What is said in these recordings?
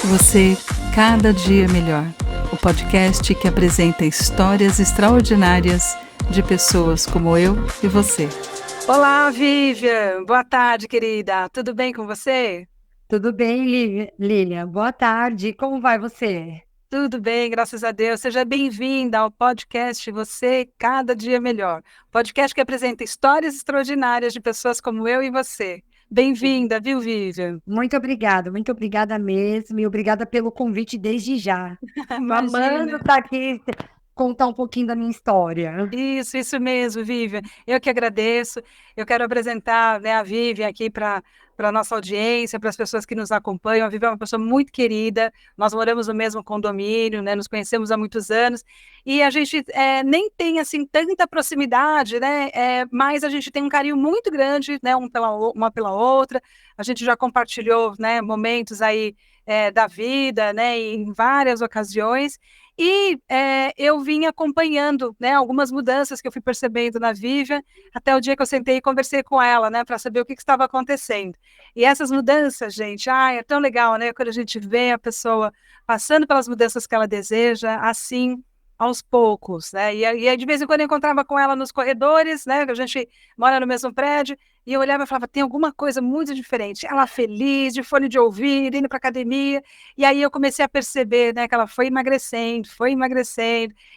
Você, cada dia melhor. O podcast que apresenta histórias extraordinárias de pessoas como eu e você. Olá, Vivian. Boa tarde, querida. Tudo bem com você? Tudo bem, Lilian? Boa tarde. Como vai você? Tudo bem, graças a Deus. Seja bem-vinda ao podcast Você, Cada Dia Melhor. Podcast que apresenta histórias extraordinárias de pessoas como eu e você. Bem-vinda, viu, Vivian? Muito obrigada mesmo. E obrigada pelo convite desde já. Tô amando estar aqui contar um pouquinho da minha história. Isso mesmo, Vivian. Eu que agradeço. Eu quero apresentar, né, a Vivian aqui para a nossa audiência, para as pessoas que nos acompanham. A Vivian é uma pessoa muito querida. Nós moramos no mesmo condomínio, né, nos conhecemos há muitos anos. E a gente nem tem assim tanta proximidade, né? Mas a gente tem um carinho muito grande, né, uma pela outra. A gente já compartilhou, né, momentos aí da vida, né, em várias ocasiões. E eu vim acompanhando, né, algumas mudanças que eu fui percebendo na Vivian, até o dia que eu sentei e conversei com ela, né, para saber o que estava acontecendo. E essas mudanças, gente, é tão legal, né, quando a gente vê a pessoa passando pelas mudanças que ela deseja, assim, aos poucos, né, e aí, de vez em quando eu encontrava com ela nos corredores, né, que a gente mora no mesmo prédio, e eu olhava e falava, tem alguma coisa muito diferente. Ela feliz, de fone de ouvido, indo para academia. E aí eu comecei a perceber, né, que ela foi emagrecendo,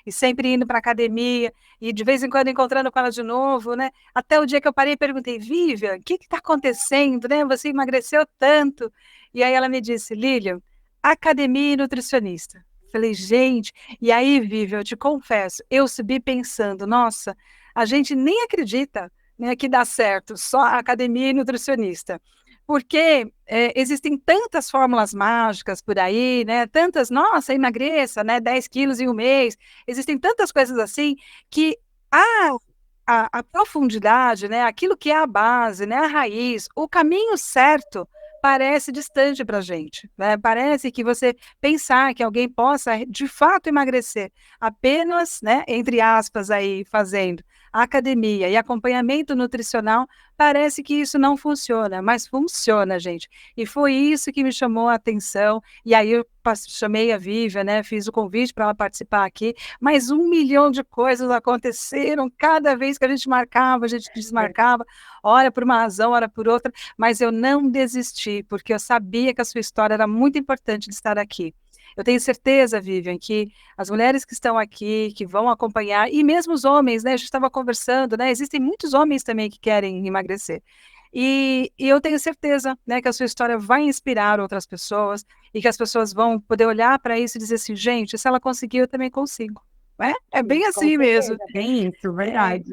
e sempre indo para academia, e de vez em quando encontrando com ela de novo, né? Até o dia que eu parei e perguntei, Vivian, o que está acontecendo, né? Você emagreceu tanto. E aí ela me disse, Lilian, academia e nutricionista. Falei, gente, e aí, Vivian, eu te confesso, eu subi pensando, nossa, a gente nem acredita, né, que dá certo, só academia e nutricionista. Porque existem tantas fórmulas mágicas por aí, né? Tantas, nossa, emagreça, né? 10 quilos em um mês. Existem tantas coisas assim que a, a profundidade, né? Aquilo que é a base, né? A raiz, o caminho certo parece distante para a gente, né? Parece que você pensar que alguém possa de fato emagrecer apenas, né? Entre aspas aí, fazendo academia e acompanhamento nutricional, parece que isso não funciona, mas funciona, gente. E foi isso que me chamou a atenção. E aí eu chamei a Vivian, né? Fiz o convite para ela participar aqui. Mas 1 milhão de coisas aconteceram cada vez que a gente marcava, a gente desmarcava, ora por uma razão, ora por outra. Mas eu não desisti, porque eu sabia que a sua história era muito importante de estar aqui. Eu tenho certeza, Vivian, que as mulheres que estão aqui, que vão acompanhar, e mesmo os homens, né? A gente estava conversando, né? Existem muitos homens também que querem emagrecer. E eu tenho certeza, né, que a sua história vai inspirar outras pessoas e que as pessoas vão poder olhar para isso e dizer assim, gente, se ela conseguiu, eu também consigo. É bem Com assim mesmo. certeza, bem isso, verdade.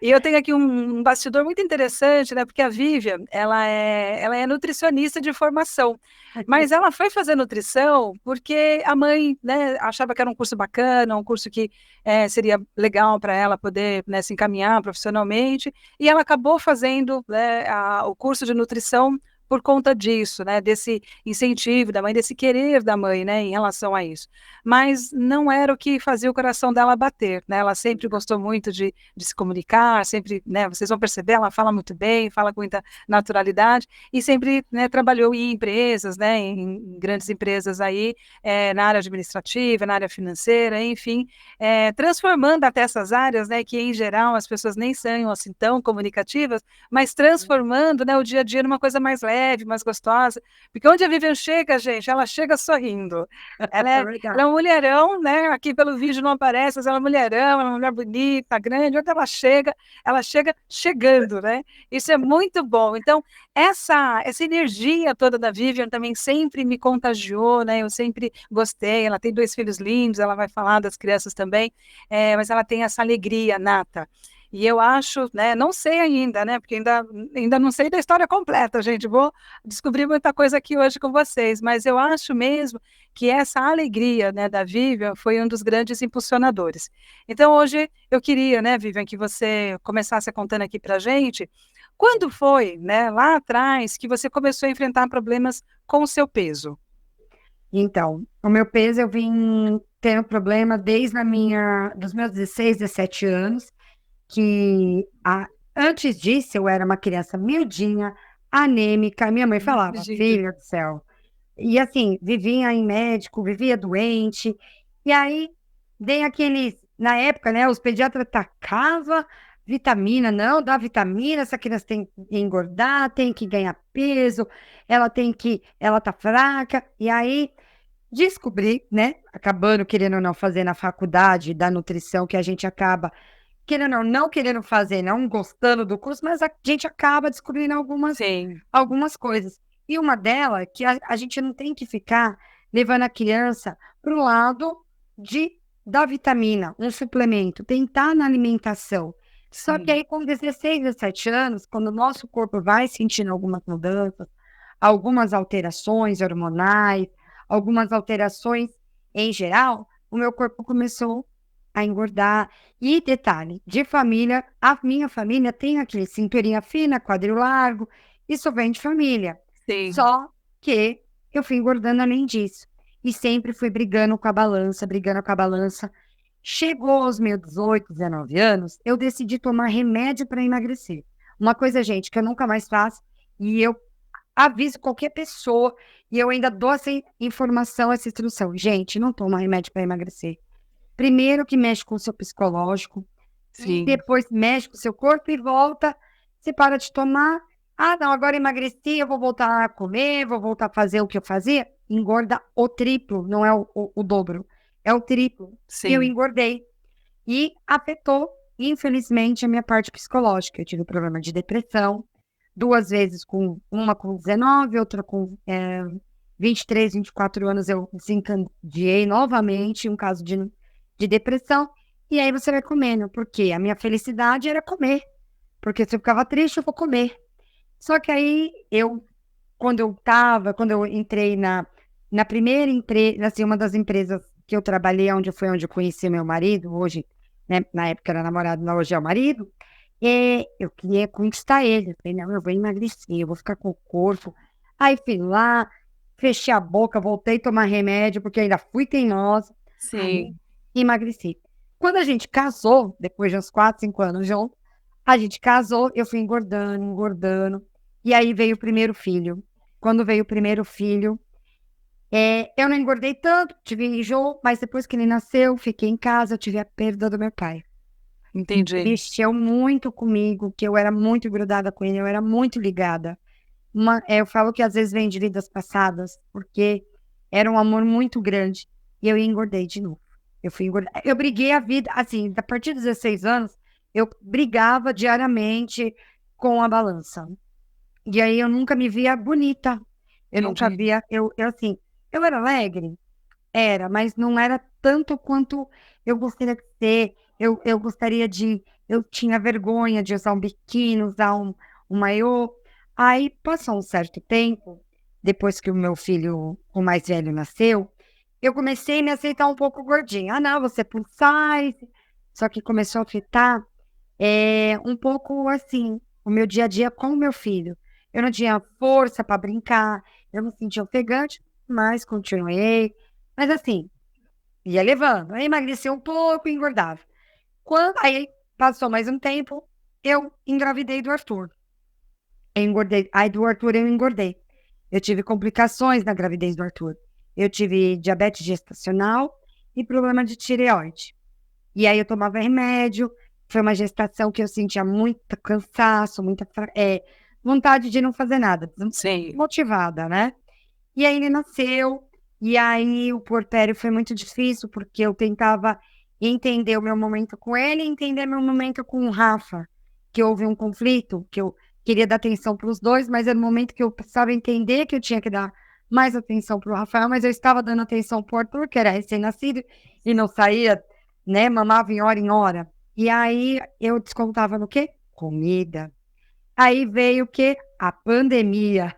E eu tenho aqui um bastidor muito interessante, né? Porque a Vivian, ela é nutricionista de formação, mas ela foi fazer nutrição porque a mãe, né, achava que era um curso bacana, um curso que seria legal para ela poder, né, se encaminhar profissionalmente, e ela acabou fazendo, né, o curso de nutrição por conta disso, né, desse incentivo da mãe, desse querer da mãe, né, em relação a isso. Mas não era o que fazia o coração dela bater, né? Ela sempre gostou muito de se comunicar, sempre, né, vocês vão perceber, ela fala muito bem, fala com muita naturalidade, e sempre, né, trabalhou em empresas, né, em grandes empresas aí, na área administrativa, na área financeira, enfim, transformando até essas áreas, né, que em geral as pessoas nem são assim tão comunicativas, mas transformando, né, o dia a dia numa coisa mais leve, mais gostosa, porque onde a Vivian chega, gente, ela chega sorrindo. Ela É é, ela verdade. é um mulherão, né? Aqui pelo vídeo não aparece, mas ela é um mulherão, ela é uma mulher bonita, grande. Onde ela chega chegando, né? Isso é muito bom. Então, essa energia toda da Vivian também sempre me contagiou, né? Eu sempre gostei. Ela tem 2 filhos lindos, ela vai falar das crianças também, mas ela tem essa alegria nata. E eu acho, né, não sei ainda, né, porque ainda não sei da história completa, gente, vou descobrir muita coisa aqui hoje com vocês, mas eu acho mesmo que essa alegria, né, da Vivian foi um dos grandes impulsionadores. Então, hoje eu queria, né, Vivian, que você começasse contando aqui para a gente, quando foi, né, lá atrás, que você começou a enfrentar problemas com o seu peso? Então, o meu peso eu vim tendo problema desde dos meus 16, 17 anos, antes disso eu era uma criança miudinha, anêmica. Minha mãe falava, Imagino. filha do céu, E assim, vivia em médico, vivia doente. E aí, dei aqueles, na época, né, os pediatras tacavam vitamina, não, dá vitamina, essa criança tem que engordar, tem que ganhar peso, ela tá fraca. E aí, descobri, né, acabando querendo ou não fazer na faculdade da nutrição, que a gente acaba querendo ou não querendo fazer, não gostando do curso, mas a gente acaba descobrindo Sim, algumas coisas. E uma delas é que a gente não tem que ficar levando a criança para o lado de da vitamina, um suplemento, tentar na alimentação. Só que sim, aí, com 16, 17 anos, quando o nosso corpo vai sentindo algumas mudanças, algumas alterações hormonais, algumas alterações em geral, o meu corpo começou a engordar. E detalhe, de família, a minha família tem aquele cinturinha fina, quadril largo, isso vem de família. sim. Só que eu fui engordando além disso. E sempre fui brigando com a balança, brigando com a balança. Chegou aos meus 18, 19 anos, eu decidi tomar remédio para emagrecer. Uma coisa, gente, que eu nunca mais faço, e eu aviso qualquer pessoa, e eu ainda dou essa informação, essa instrução. Gente, não toma remédio para emagrecer. Primeiro que mexe com o seu psicológico, e Sim, depois mexe com o seu corpo e volta, você para de tomar. Ah, não, agora emagreci, eu vou voltar a comer, vou voltar a fazer o que eu fazia. Engorda o triplo, não é o dobro, é o triplo. E eu sim. engordei. E afetou, infelizmente, a minha parte psicológica. Eu tive problema de depressão, duas vezes, uma com 19, outra com 23, 24 anos, eu desencadeei novamente um caso de depressão. E aí você vai comendo, porque a minha felicidade era comer. Porque se eu ficava triste, eu vou comer. Só que aí quando eu entrei na primeira empresa, assim, uma das empresas que eu trabalhei, onde eu conheci meu marido, hoje, né, na época era namorado, não, hoje é o marido, e eu queria conquistar ele. Eu falei, não, eu vou emagrecer, eu vou ficar com o corpo. Aí fui lá, fechei a boca, voltei a tomar remédio, porque ainda fui teimosa. Aí Sim, emagreci. Quando a gente casou, depois de uns 4, 5 anos juntos, a gente casou, eu fui engordando, engordando. E aí veio o primeiro filho. Quando veio o primeiro filho, eu não engordei tanto, tive enjoo, mas depois que ele nasceu, fiquei em casa, eu tive a perda do meu pai. entendi. Mexeu muito comigo, que eu era muito grudada com ele, eu era muito ligada. Eu falo que às vezes vem de vidas passadas, porque era um amor muito grande. E eu engordei de novo. Eu fui engordar. Eu briguei a vida, assim, a partir dos 16 anos, eu brigava diariamente com a balança. E aí eu nunca me via bonita. Eu nunca Entendi. via, assim, eu era alegre, era, mas não era tanto quanto eu gostaria de ser. Eu gostaria de. Eu tinha vergonha de usar um biquíni, usar um maiô. Aí passou um certo tempo, depois que o meu filho, o mais velho, nasceu, eu comecei a me aceitar um pouco gordinha. Ah, não, você é plus size. Só que começou a afetar um pouco assim, o meu dia a dia com o meu filho. Eu não tinha força para brincar, eu me sentia ofegante, mas continuei. Mas assim, ia levando. Aí emagreci um pouco e engordava. Aí passou mais um tempo, eu engravidei do Arthur. Eu engordei. Aí do Arthur eu engordei. Eu tive complicações na gravidez do Arthur. Eu tive diabetes gestacional e problema de tireoide. E aí eu tomava remédio. Foi uma gestação que eu sentia muito cansaço, vontade de não fazer nada, Sim, desmotivada, né? E aí ele nasceu, e aí o puerpério foi muito difícil, porque eu tentava entender o meu momento com ele e entender meu momento com o Rafa, que houve um conflito, que eu queria dar atenção para os dois, mas era um momento que eu precisava entender que eu tinha que dar mais atenção para o Rafael, mas eu estava dando atenção para o Arthur, que era recém-nascido, e não saía, né, mamava em hora. E aí eu descontava no quê? Comida. Aí veio o quê? A pandemia.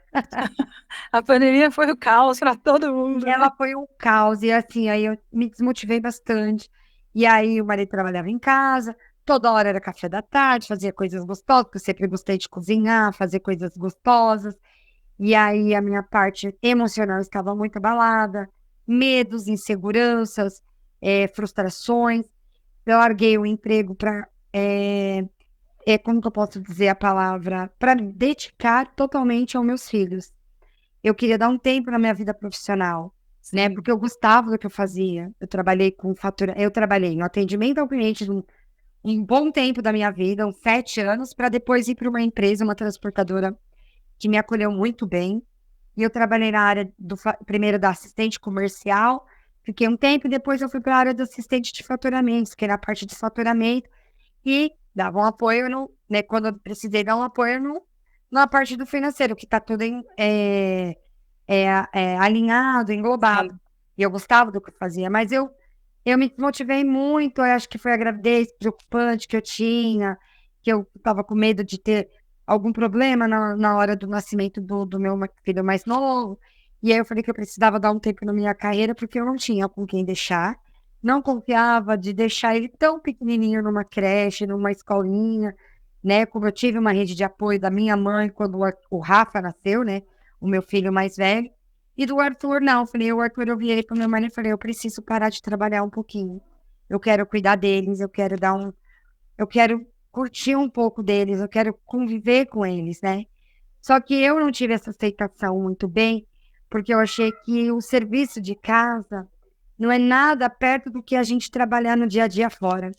a pandemia foi o caos para todo mundo, né? Ela foi um caos, e assim, aí eu me desmotivei bastante. E aí o marido trabalhava em casa, toda hora era café da tarde, fazia coisas gostosas, porque eu sempre gostei de cozinhar, fazer coisas gostosas. E aí a minha parte emocional estava muito abalada, medos, inseguranças, frustrações. Eu larguei o emprego para, como que eu posso dizer a palavra? Para me dedicar totalmente aos meus filhos. eu queria dar um tempo na minha vida profissional, né? Sim. Porque eu gostava do que eu fazia. Eu trabalhei no atendimento ao cliente um bom tempo da minha vida, uns 7 anos, para depois ir para uma empresa, uma transportadora, que me acolheu muito bem. E eu trabalhei na área primeiro da assistente comercial, fiquei um tempo e depois eu fui para a área do assistente de faturamento, que era a parte de faturamento, e dava um apoio né, quando eu precisei dar um apoio na parte do financeiro, que está tudo alinhado, englobado. Sim. E eu gostava do que eu fazia, mas eu me motivei muito, eu acho que foi a gravidez preocupante que eu tinha, que eu estava com medo de ter algum problema na hora do nascimento do meu filho mais novo. E aí eu falei que eu precisava dar um tempo na minha carreira, porque eu não tinha com quem deixar. Não confiava de deixar ele tão pequenininho numa creche, numa escolinha, né? Como eu tive uma rede de apoio da minha mãe quando o Rafa nasceu, né? O meu filho mais velho. E do Arthur, não. Falei, o Arthur, eu virei para minha mãe e falei, eu preciso parar de trabalhar um pouquinho. Eu quero cuidar deles, eu quero curtir um pouco deles, eu quero conviver com eles, né? Só que eu não tive essa aceitação muito bem, porque eu achei que o serviço de casa não é nada perto do que a gente trabalhar no dia a dia fora.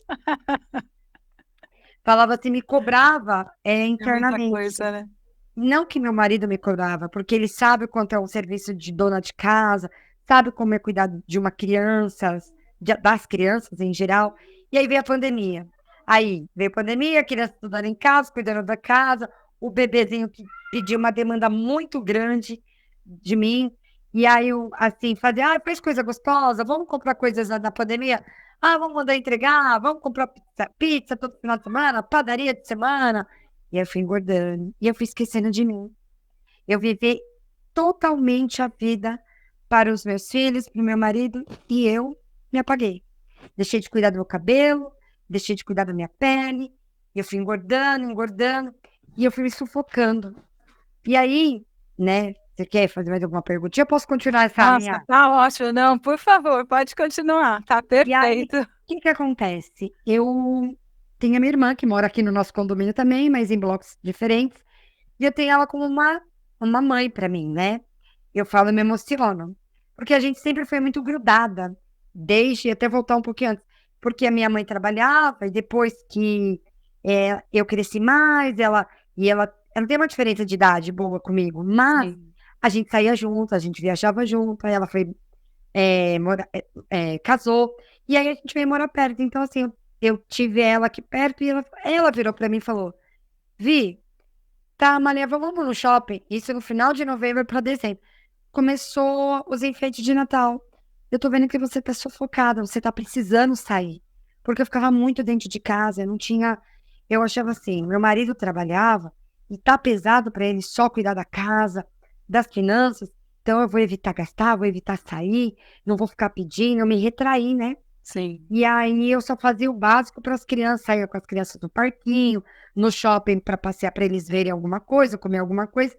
Falava assim, me cobrava É muita internamente. coisa, né? Não que meu marido me cobrava, porque ele sabe o quanto é um serviço de dona de casa, sabe como é cuidar de uma criança, das crianças em geral. E aí veio a pandemia. Aí veio a pandemia, a criança estudando em casa, cuidando da casa, o bebezinho que pediu uma demanda muito grande de mim. E aí eu, assim, fazia, fez coisa gostosa, vamos comprar coisas na pandemia. Vamos mandar entregar, vamos comprar pizza todo final de semana, padaria de semana. E eu fui engordando. E eu fui esquecendo de mim. Eu vivi totalmente a vida para os meus filhos, para o meu marido, e eu me apaguei. Deixei de cuidar do meu cabelo, deixei de cuidar da minha pele, e eu fui engordando, engordando, e eu fui me sufocando. E aí, né, você quer fazer mais alguma perguntinha? Eu posso continuar essa Nossa, minha... tá ótimo. Não, por favor, pode continuar. Tá E aí, perfeito. o que acontece? Eu tenho a minha irmã, que mora aqui no nosso condomínio também, mas em blocos diferentes. E eu tenho ela como uma mãe para mim, né? Eu falo, eu me emociono. Porque a gente sempre foi muito grudada, desde até voltar um pouquinho antes. Porque a minha mãe trabalhava e depois que eu cresci mais, ela tem uma diferença de idade boa comigo, mas Sim. a gente saía junto, a gente viajava junto, aí ela foi, casou, e aí a gente veio morar perto. Então, assim, eu tive ela aqui perto e ela virou para mim e falou, Vi, tá, Maria, vamos no shopping. Isso no final de novembro para dezembro. Começou os enfeites de Natal. Eu tô vendo que você tá sufocada, você tá precisando sair. Porque eu ficava muito dentro de casa, eu não tinha. Eu achava assim, meu marido trabalhava e tá pesado para ele só cuidar da casa, das finanças. Então eu vou evitar gastar, vou evitar sair, não vou ficar pedindo, eu me retraí, né? Sim. E aí eu só fazia o básico para as crianças, saía com as crianças do parquinho, no shopping para passear para eles verem alguma coisa, comer alguma coisa,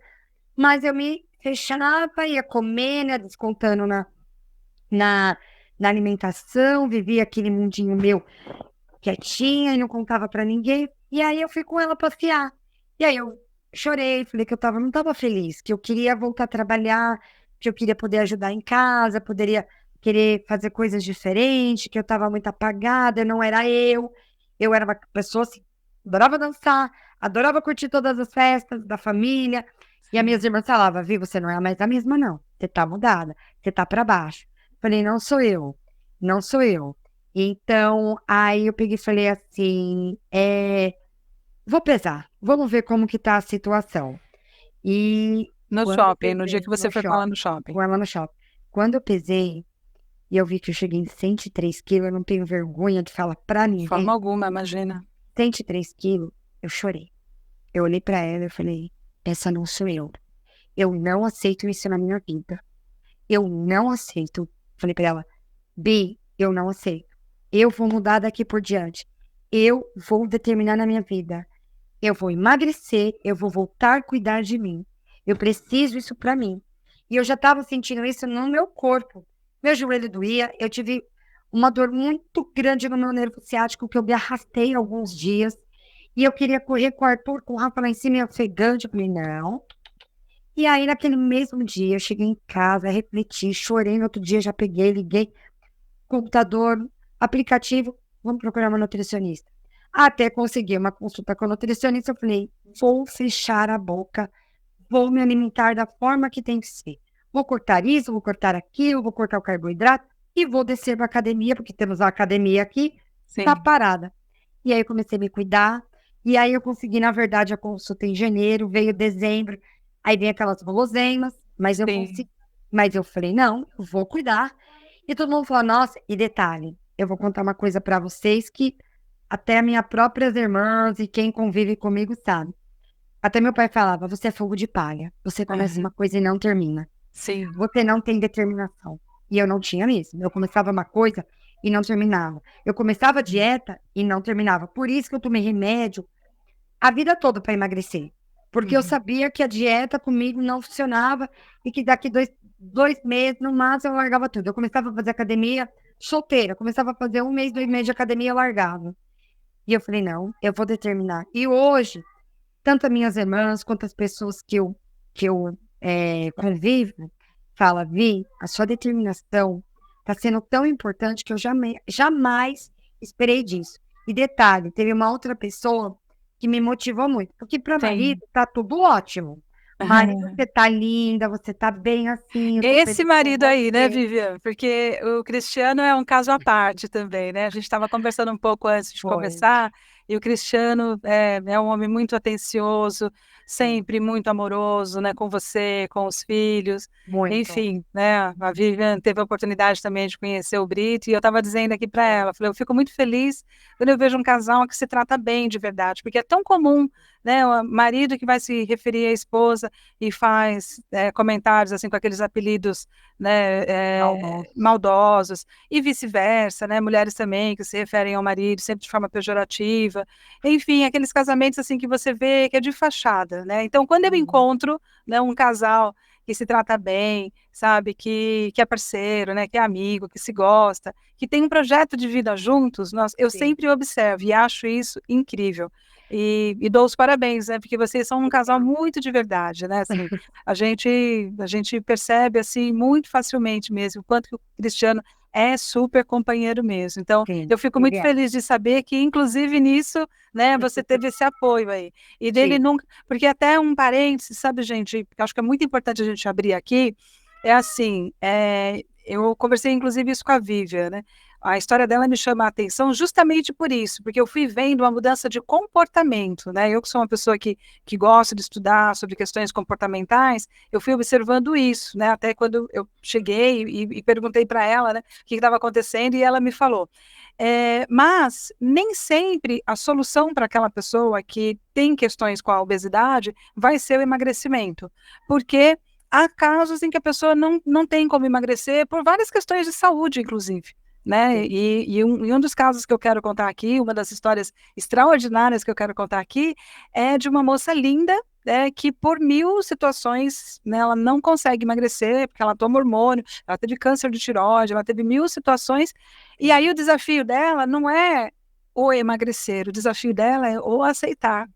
mas eu me fechava, ia comer, né, descontando na, na alimentação, vivia aquele mundinho meu quietinha e não contava para ninguém. E aí eu fui com ela passear. E aí eu chorei, falei que não estava feliz, que eu queria voltar a trabalhar, que eu queria poder ajudar em casa, poderia querer fazer coisas diferentes, que eu estava muito apagada, eu não era eu. Eu era uma pessoa assim, adorava dançar, adorava curtir todas as festas da família. E as minhas irmãs falavam, Vi, você não é mais a mesma, não. Você tá mudada, você tá para baixo. Falei, não sou eu, não sou eu. Então, aí eu peguei e falei assim, vou pesar, vamos ver como que tá a situação. E No quando eu shopping, no dia pesei que você no foi falar no shopping, shopping. com ela no shopping, quando eu pesei e eu vi que eu cheguei em 103 quilos, eu não tenho vergonha de falar pra De forma ninguém, alguma, imagina. 103 quilos, eu chorei. Eu olhei pra ela e falei, essa não sou eu. Eu não aceito isso na minha vida. Eu não aceito. Falei pra ela, Bi, eu não aceito. Eu vou mudar daqui por diante. Eu vou determinar na minha vida. Eu vou emagrecer, eu vou voltar a cuidar de mim. Eu preciso isso pra mim. E eu já estava sentindo isso no meu corpo. Meu joelho doía, eu tive uma dor muito grande no meu nervo ciático que eu me arrastei alguns dias. E eu queria correr com o Arthur, com o Rafa lá em cima e ofegante. Eu falei, não. E aí, naquele mesmo dia, eu cheguei em casa, refleti, chorei. No outro dia, já peguei, liguei, computador, aplicativo, vamos procurar uma nutricionista. Até conseguir uma consulta com a nutricionista, eu falei, vou fechar a boca, vou me alimentar da forma que tem que ser. Vou cortar isso, vou cortar aquilo, vou cortar o carboidrato e vou descer para academia, porque temos a academia aqui, tá Sim, parada. E aí eu comecei a me cuidar, e aí eu consegui, na verdade, a consulta em janeiro, veio dezembro, aí vem aquelas guloseimas, mas eu sim. consegui. Mas eu falei, não, eu vou cuidar. E todo mundo falou, nossa, e detalhe, eu vou contar uma coisa para vocês que até a minha próprias irmãs e quem convive comigo sabe. Até meu pai falava, você é fogo de palha, você começa uma Aham. coisa e não termina. Sim, Você não tem determinação. E eu não tinha mesmo. Eu começava uma coisa e não terminava. Eu começava a dieta e não terminava. Por isso que eu tomei remédio a vida toda para emagrecer. Porque eu uhum. sabia que a dieta comigo não funcionava e que daqui dois meses, no máximo, eu largava tudo. Eu começava a fazer academia solteira. Eu começava a fazer 1 mês, 2 meses de academia, eu largava. E eu falei, não, eu vou determinar. E hoje, tanto as minhas irmãs quanto as pessoas que eu convivo, fala, Vi, a sua determinação está sendo tão importante que eu jamais esperei disso. E detalhe, teve uma outra pessoa que me motivou muito, porque para marido Sim. tá tudo ótimo. Marido, você tá linda, você tá bem assim, eu tô Esse feliz com marido aí, né, você. Vivian? Porque o Cristiano é um caso à parte também, né? A gente estava conversando um pouco antes de Foi, começar, e o Cristiano é um homem muito atencioso, sim, sempre muito amoroso, né, com você, com os filhos. muito. Enfim, né? A Vivian teve a oportunidade também de conhecer o Brito, e eu estava dizendo aqui para ela, falei, eu fico muito feliz quando eu vejo um casal que se trata bem de verdade, porque é tão comum, né, o marido que vai se referir à esposa e faz comentários assim com aqueles apelidos, né, Maldoso. maldosos e vice-versa, né, mulheres também que se referem ao marido sempre de forma pejorativa, enfim, aqueles casamentos assim que você vê que é de fachada, né? Então, quando eu Uhum. encontro, né, um casal que se trata bem, sabe, que é parceiro, né, que é amigo, que se gosta, que tem um projeto de vida juntos, eu Sim. sempre observo e acho isso incrível. E dou os parabéns, né? Porque vocês são um casal Obrigada. muito de verdade, né? Assim, a gente percebe assim muito facilmente mesmo o quanto que o Cristiano é super companheiro mesmo. Então, Sim, eu fico ele muito é. feliz de saber que, inclusive nisso, né, você teve esse apoio aí. E dele Sim. nunca. Porque até um parênteses, sabe, gente, que eu acho que é muito importante a gente abrir aqui, é assim, eu conversei inclusive isso com a Vivian, né? A história dela me chama a atenção justamente por isso, porque eu fui vendo uma mudança de comportamento, né? Eu que sou uma pessoa que gosta de estudar sobre questões comportamentais, eu fui observando isso, né? Até quando eu cheguei e perguntei para ela, né, o que estava acontecendo, e ela me falou. Mas nem sempre a solução para aquela pessoa que tem questões com a obesidade vai ser o emagrecimento, porque há casos em que a pessoa não tem como emagrecer por várias questões de saúde, inclusive. Né? Sim. E um dos casos que eu quero contar aqui, uma das histórias extraordinárias que eu quero contar aqui, é de uma moça linda, que por 1000 situações, né, ela não consegue emagrecer, porque ela toma hormônio, ela teve câncer de tireoide, ela teve 1000 situações, e aí o desafio dela não é o emagrecer, o desafio dela é o aceitar,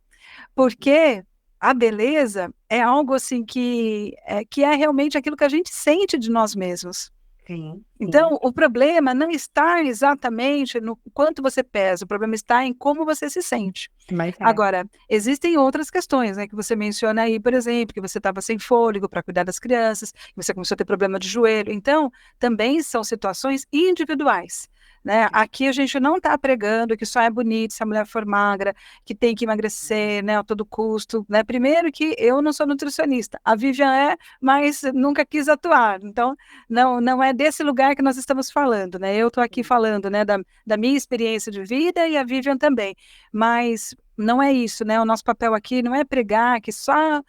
porque a beleza é algo assim que é realmente aquilo que a gente sente de nós mesmos. Sim, sim, Então, o problema não está exatamente no quanto você pesa, o problema está em como você se sente. mas é. Agora, existem outras questões, né, que você menciona aí, por exemplo, que você estava sem fôlego para cuidar das crianças, que você começou a ter problema de joelho. Então, também são situações individuais. Né? Aqui a gente não está pregando que só é bonito se a mulher for magra, que tem que emagrecer, né, a todo custo. Né? Primeiro que eu não sou nutricionista, a Vivian é, mas nunca quis atuar. Então, não é desse lugar que nós estamos falando. Né? Eu estou aqui falando, né, da minha experiência de vida e a Vivian também. Mas não é isso, né? O nosso papel aqui não é pregar que só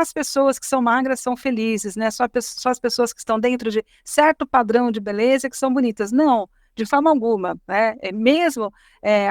as pessoas que são magras são felizes, né? Só as pessoas que estão dentro de certo padrão de beleza que são bonitas. Não, de forma alguma, né? Mesmo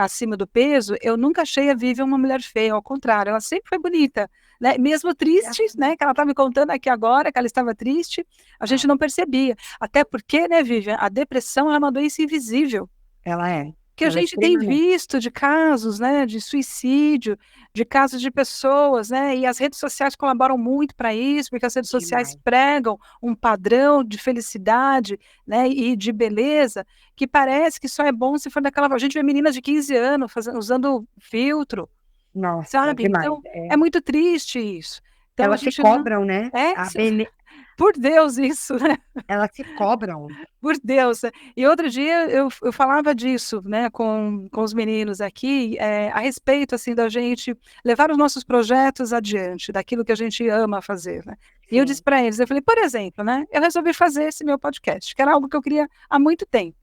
acima do peso, eu nunca achei a Vivian uma mulher feia, ao contrário, ela sempre foi bonita, né? Mesmo triste, né? Que ela está me contando aqui agora que ela estava triste, a gente Ah, não percebia. Até porque, né, Vivian, a depressão é uma doença invisível. ela é. que a Ela é gente tem extremamente. visto de casos, né, de suicídio, de casos de pessoas, né, e as redes sociais colaboram muito para isso, porque as redes sociais Demais. pregam um padrão de felicidade, né, e de beleza, que parece que só é bom se for daquela a gente vê meninas de 15 anos usando filtro, Nossa, sabe. demais. Então, é muito triste isso. Então a Elas se gente não cobram, né? A se bele por Deus isso, né. Elas se cobram. Por Deus, né. E outro dia eu falava disso, né, com os meninos aqui, a respeito, assim, da gente levar os nossos projetos adiante, daquilo que a gente ama fazer, né. E eu disse Sim. para eles, eu falei: "Por exemplo, né, eu resolvi fazer esse meu podcast, que era algo que eu queria há muito tempo,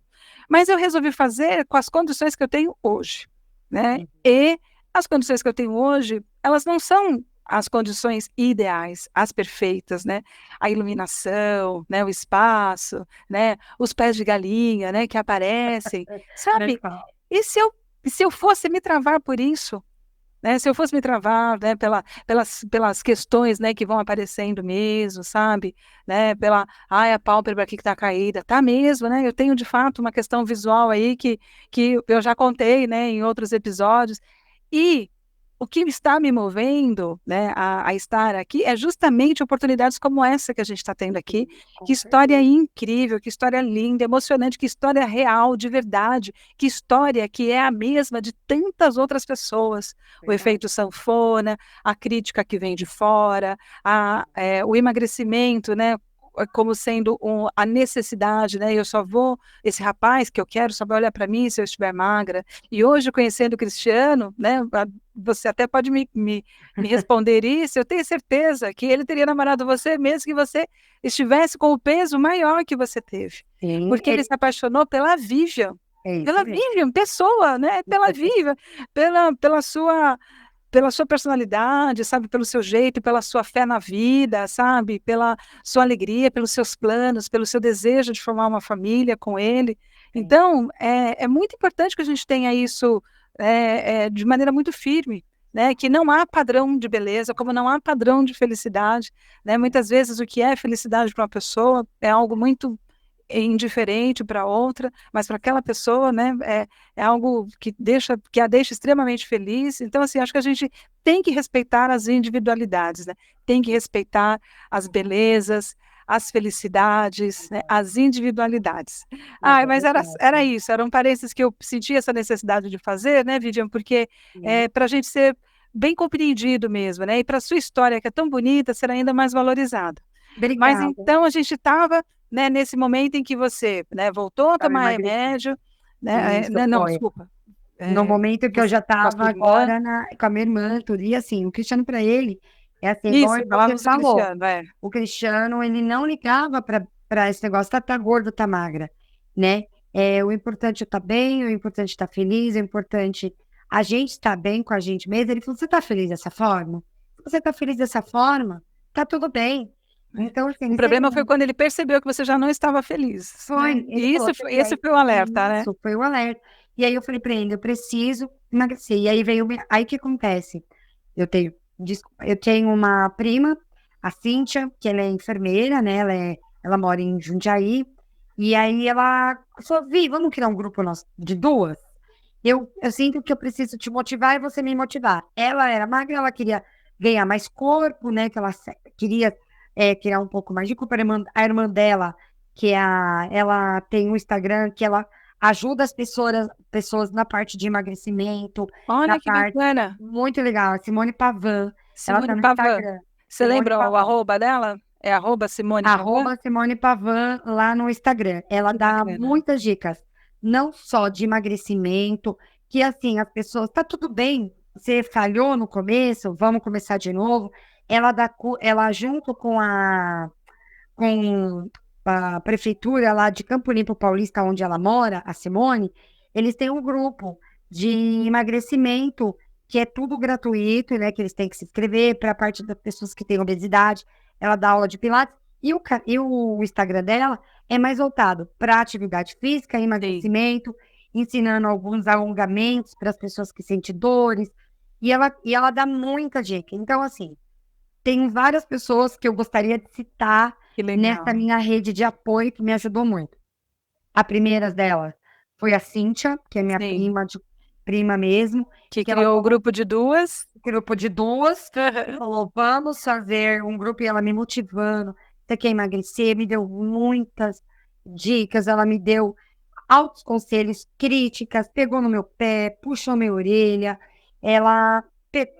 mas eu resolvi fazer com as condições que eu tenho hoje, né, Uhum. e as condições que eu tenho hoje, elas não são as condições ideais, as perfeitas, né, a iluminação, né, o espaço, né, os pés de galinha, né, que aparecem, Nem sabe. fala. E se eu fosse me travar por isso, né, se eu fosse me travar, né, pelas questões, né, que vão aparecendo mesmo, sabe, né, "Ai, a pálpebra aqui que está caída", tá mesmo, né, eu tenho de fato uma questão visual aí que eu já contei, né, em outros episódios, e o que está me movendo, né, a estar aqui é justamente oportunidades como essa que a gente está tendo aqui. Sim, Que com história certeza. incrível, que história linda, emocionante, que história real, de verdade, que história que é a mesma de tantas outras pessoas. O Verdade. efeito sanfona, a crítica que vem de fora, o emagrecimento, né, como sendo a necessidade, né, eu só vou esse rapaz que eu quero só vai olhar para mim se eu estiver magra. E hoje conhecendo o Cristiano, né, você até pode me responder isso, eu tenho certeza que ele teria namorado você mesmo que você estivesse com o peso maior que você teve, Sim, porque ele se apaixonou é isso pela mesmo. Vivian, pessoa, né, pela Vivian, pela sua personalidade, sabe, pelo seu jeito, pela sua fé na vida, sabe, pela sua alegria, pelos seus planos, pelo seu desejo de formar uma família com ele. É. Então, é muito importante que a gente tenha isso, de maneira muito firme, né, que não há padrão de beleza, como não há padrão de felicidade, né. Muitas vezes o que é felicidade para uma pessoa é algo muito indiferente para outra, mas para aquela pessoa, né, é algo que a deixa extremamente feliz. Então, assim, acho que a gente tem que respeitar as individualidades, né, tem que respeitar as belezas, as felicidades, né, as individualidades. Mas Ai, é mas era verdade. isso, era um parênteses que eu senti essa necessidade de fazer, né, Vivian, porque, Sim. para a gente ser bem compreendido mesmo, né, e para a sua história que é tão bonita, ser ainda mais valorizada. Mas Obrigada. então a gente estava, né, nesse momento em que você, né, voltou a Estava tomar emagrecendo. remédio, né, Isso né, não, foi. desculpa, No momento que eu você já com a sua estava irmã agora com a minha irmã, tudo. E assim, o Cristiano para ele é assim, igual isso, você falávamos do falou. Cristiano, é. O Cristiano, ele não ligava para esse negócio, tá gordo, tá magra, né? O importante é estar bem, o importante é estar feliz, o importante a gente estar bem com a gente mesmo. Ele falou: você tá feliz dessa forma? Se você tá feliz dessa forma, tá tudo bem. Então, assim, O ele sempre problema foi quando ele percebeu que você já não estava feliz, né, foi, ele e falou, isso você foi quer esse foi o alerta, né. isso, foi o alerta. E aí eu falei para ele: eu preciso emagrecer. E aí veio, aí o que acontece? Eu tenho, eu tenho uma prima, a Cíntia, que ela é enfermeira, né? Ela mora em Jundiaí. E aí ela falou: Vi, vamos criar um grupo nosso de duas? Eu sinto que eu preciso te motivar e você me motivar. Ela era magra, ela queria ganhar mais corpo, né? Que ela queria criar um pouco mais de corpo. A irmã dela, ela tem um Instagram que ela ajuda as pessoas na parte de emagrecimento, na Olha que parte bacana, muito legal. A Simone Pavan, ela tá Simone no Pavan. Instagram. Você Simone lembra o Pavan. arroba dela? É arroba Simone Pavan? Arroba Simone Pavan lá no Instagram. Ela Que dá bacana. muitas dicas, não só de emagrecimento, que assim, as pessoas, tá tudo bem, você falhou no começo, vamos começar de novo. Ela junto com a prefeitura lá de Campo Limpo Paulista, onde ela mora, a Simone, eles têm um grupo de emagrecimento que é tudo gratuito, né? Que eles têm que se inscrever para a parte das pessoas que têm obesidade. Ela dá aula de pilates e o Instagram dela é mais voltado para atividade física, Sim. emagrecimento, ensinando alguns alongamentos para as pessoas que sentem dores. E ela dá muita dica. Então, assim, tem várias pessoas que eu gostaria de citar Que nessa legal. minha rede de apoio que me ajudou muito. A primeira delas foi a Cíntia, que é minha Sim. prima mesmo, Que que ela criou o falou, grupo de duas. grupo de duas, falou, vamos fazer um grupo, e ela me motivando, você quer emagrecer, me deu muitas dicas, ela me deu altos conselhos, críticas, pegou no meu pé, puxou minha orelha, ela,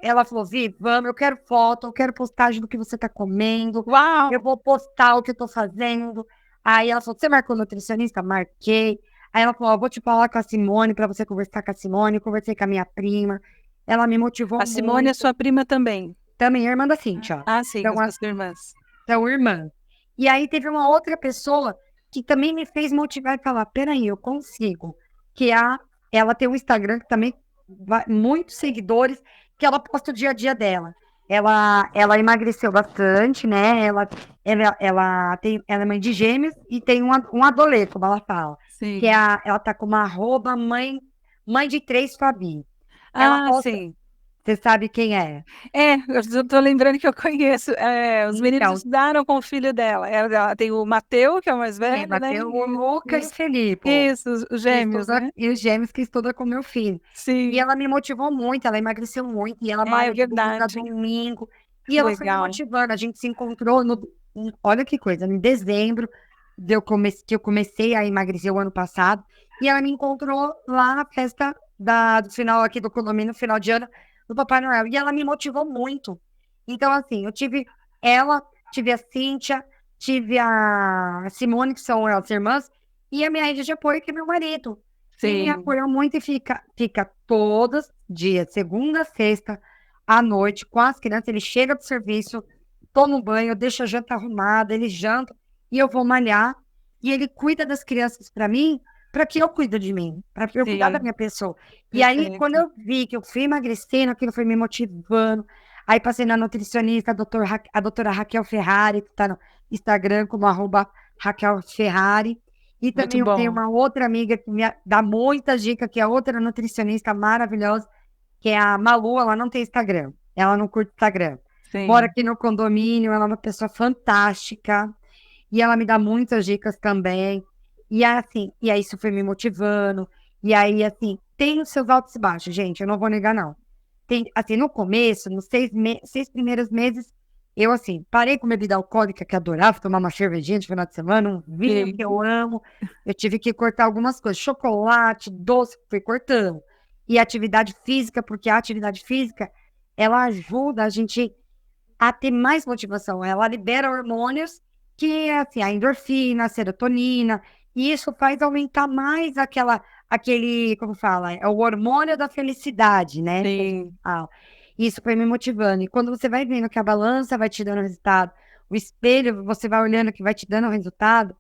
ela falou, Vi, vamos, eu quero foto, eu quero postagem do que você tá comendo, Uau! eu vou postar o que eu tô fazendo. Aí ela falou, você marcou nutricionista? Marquei. Aí ela falou, ó, vou te falar com a Simone, para você conversar com a Simone, eu conversei com a minha prima, ela me motivou A Simone é muito, sua prima também. também é irmã da Cíntia, Ah, sim, então, as suas irmãs. são irmãs. E aí teve uma outra pessoa que também me fez motivar e falar, peraí, eu consigo. Que ela tem um Instagram que também muitos seguidores, que ela posta o dia a dia dela. Ela emagreceu bastante, né? Ela é mãe de gêmeos e tem um adolescente, como ela fala. Que é Sim. ela tá com uma arroba mãe de três Fabi. Ela Ah, posta, sim. você sabe quem é? É, eu tô lembrando que eu conheço. Os meninos Então, estudaram com o filho dela. Ela tem o Mateu, que é o mais tem velho, né? Mateus, o Luca e o Os, Felipe. isso, os Que gêmeos, estuda, né? e os gêmeos que estuda com meu filho. E Sim, ela me motivou muito, ela emagreceu muito, e ela é malha de domingo a verdade. domingo. E Que ela foi me legal. motivando. A gente se encontrou olha que coisa, em dezembro, que eu comecei a emagrecer o ano passado. E ela me encontrou lá na festa do final aqui do condomínio, final de ano, do Papai Noel. E ela me motivou muito. Então, assim, eu tive ela, tive a Cíntia, tive a Simone, que são as irmãs, e a minha rede de apoio, que é meu marido. E me Sim, apoiou muito e fica todos dias, segunda a sexta, à noite, com as crianças. Ele chega do serviço, toma um banho, deixa a janta arrumada, ele janta e eu vou malhar. E ele cuida das crianças para mim, para que eu cuide de mim, para eu cuidar da sim, minha pessoa. E aí, quando perfeito. eu vi que eu fui emagrecendo, aquilo foi me motivando. Aí passei na nutricionista, a doutora Raquel Ferrari, que está no Instagram como Raquel Ferrari. E Muito também eu tenho bom. uma outra amiga que me dá muitas dicas, que é outra nutricionista maravilhosa, que é a Malu. Ela não tem Instagram, ela não curte Instagram. Mora Sim. aqui no condomínio, ela é uma pessoa fantástica, e ela me dá muitas dicas também. E assim, e aí isso foi me motivando. E aí, assim, tem os seus altos e baixos, gente, eu não vou negar, não. Tem, assim, no começo, nos 6 primeiros meses, eu, assim, parei com bebida alcoólica, que adorava tomar uma cervejinha de final de semana, um vinho que Sim. eu amo. Eu tive que cortar algumas coisas, chocolate, doce, fui cortando. E atividade física, porque a atividade física, ela ajuda a gente a ter mais motivação. Ela libera hormônios que é assim, a endorfina, a serotonina, e isso faz aumentar mais aquele, como fala, é o hormônio da felicidade, né? Que a gente Sim. fala. Isso foi me motivando. E quando você vai vendo que a balança vai te dando resultado, o espelho, você vai olhando que vai te dando resultado,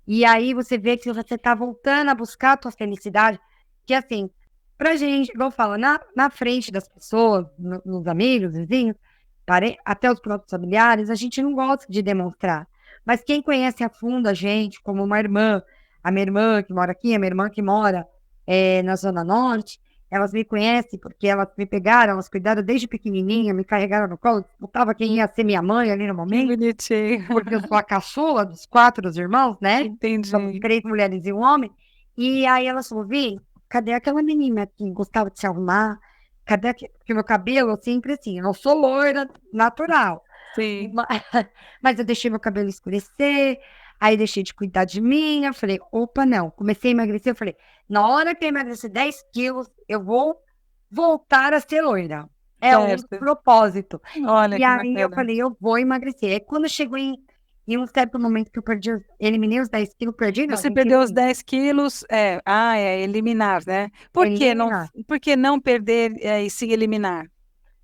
e aí você vê que você está voltando a buscar a tua felicidade, que assim, pra gente, igual fala, na frente das pessoas, nos amigos, vizinhos, até os próprios familiares, a gente não gosta de demonstrar. Mas quem conhece a fundo a gente, como uma irmã, a minha irmã que mora aqui, a minha irmã que mora na Zona Norte, elas me conhecem porque elas me pegaram, elas cuidaram desde pequenininha, me carregaram no colo, disputava quem ia ser minha mãe ali no Que momento, bonitinho. porque eu sou a caçula dos quatro irmãos, né? Somos Entendi. 3 mulheres e um homem. E aí elas falaram, Vi, cadê aquela menina que gostava de se arrumar? Porque meu cabelo, eu sempre assim, eu não sou loira natural. Sim. Ma- Mas eu deixei meu cabelo escurecer, aí deixei de cuidar de mim. Eu falei, opa, não. Comecei a emagrecer, eu falei, na hora que eu emagrecer 10 quilos, eu vou voltar a ser loira. É um Certo. propósito. Olha E que aí eu bacana. falei, eu vou emagrecer. Aí quando chegou em um certo momento que eu perdi, eliminei os 10 quilos, perdi, não, Você gente, perdeu os assim, 10 quilos, é eliminar, né? eliminar. Por que não perder e se eliminar?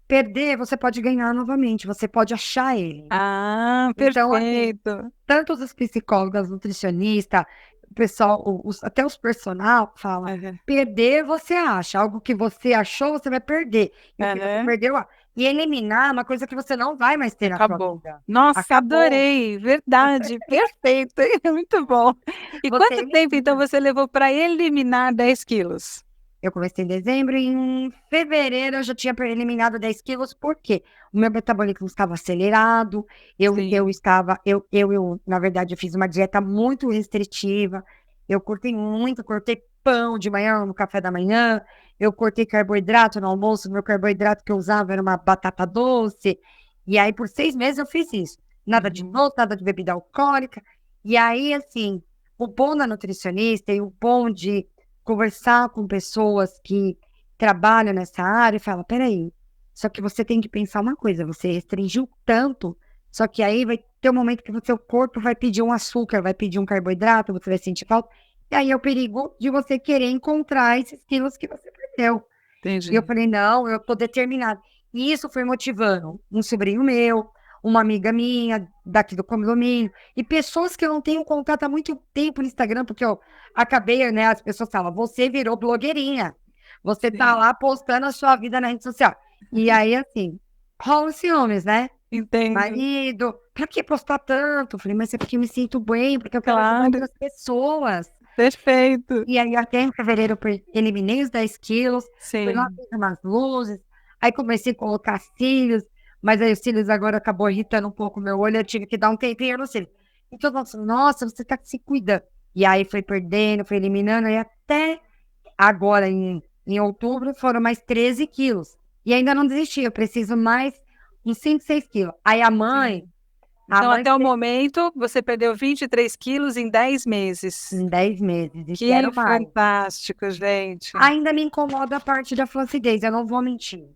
Perder, você pode ganhar novamente, você pode achar ele. Ah, Então, assim, perfeito. tanto os psicólogos, nutricionista, o pessoal, até os personal falam, Aham, perder você acha, algo que você achou, você vai perder. E o que você aham. perdeu, e eliminar é uma coisa que você não vai mais ter na sua Acabou. vida. Nossa, Acabou. adorei. Verdade. Perfeito. Muito bom. E Você quanto tempo, então, elimina. você levou para eliminar 10 quilos? Eu comecei em dezembro e em fevereiro eu já tinha eliminado 10 quilos, porque o meu metabolismo estava acelerado, eu Sim. estava, na verdade, eu fiz uma dieta muito restritiva, eu cortei muito, cortei pão de manhã, no café da manhã, eu cortei carboidrato no almoço, meu carboidrato que eu usava era uma batata doce, e aí por 6 meses eu fiz isso. Nada de doce, nada de bebida alcoólica, e aí, assim, o bom da nutricionista e o bom de conversar com pessoas que trabalham nessa área e fala, peraí, só que você tem que pensar uma coisa, você restringiu tanto, só que aí vai ter um momento que o seu corpo vai pedir um açúcar, vai pedir um carboidrato, você vai sentir falta, e aí é o perigo de você querer encontrar esses quilos que você perdeu. E eu Entendi. falei, não, eu tô determinada. E isso foi motivando um sobrinho meu, uma amiga minha daqui do condomínio, e pessoas que eu não tenho contato há muito tempo no Instagram, porque eu acabei, né, as pessoas falam, você virou blogueirinha, você tá Sim, lá postando a sua vida na rede social. E aí, assim, rola ciúmes, né? entendo. Marido, pra que postar tanto? Eu falei, mas é porque eu me sinto bem, porque eu quero ajudar Claro, outras pessoas. perfeito. E aí, até em fevereiro, eu eliminei os 10 quilos, fui lá, Sim. fiz umas luzes, aí comecei a colocar cílios, mas aí os cílios agora acabou irritando um pouco o meu olho, eu tive que dar um tempinho no cílio. Então, nossa, você tá se cuidando. E aí foi perdendo, foi eliminando, e até agora, em outubro, foram mais 13 quilos. E ainda não desisti, eu preciso mais uns 5, 6 quilos. Aí Sim. a Então, mãe até o fez momento, você perdeu 23 quilos em 10 meses. em 10 meses, e Que quero mais. fantástico, gente. Ainda me incomoda a parte da flacidez, eu não vou mentir.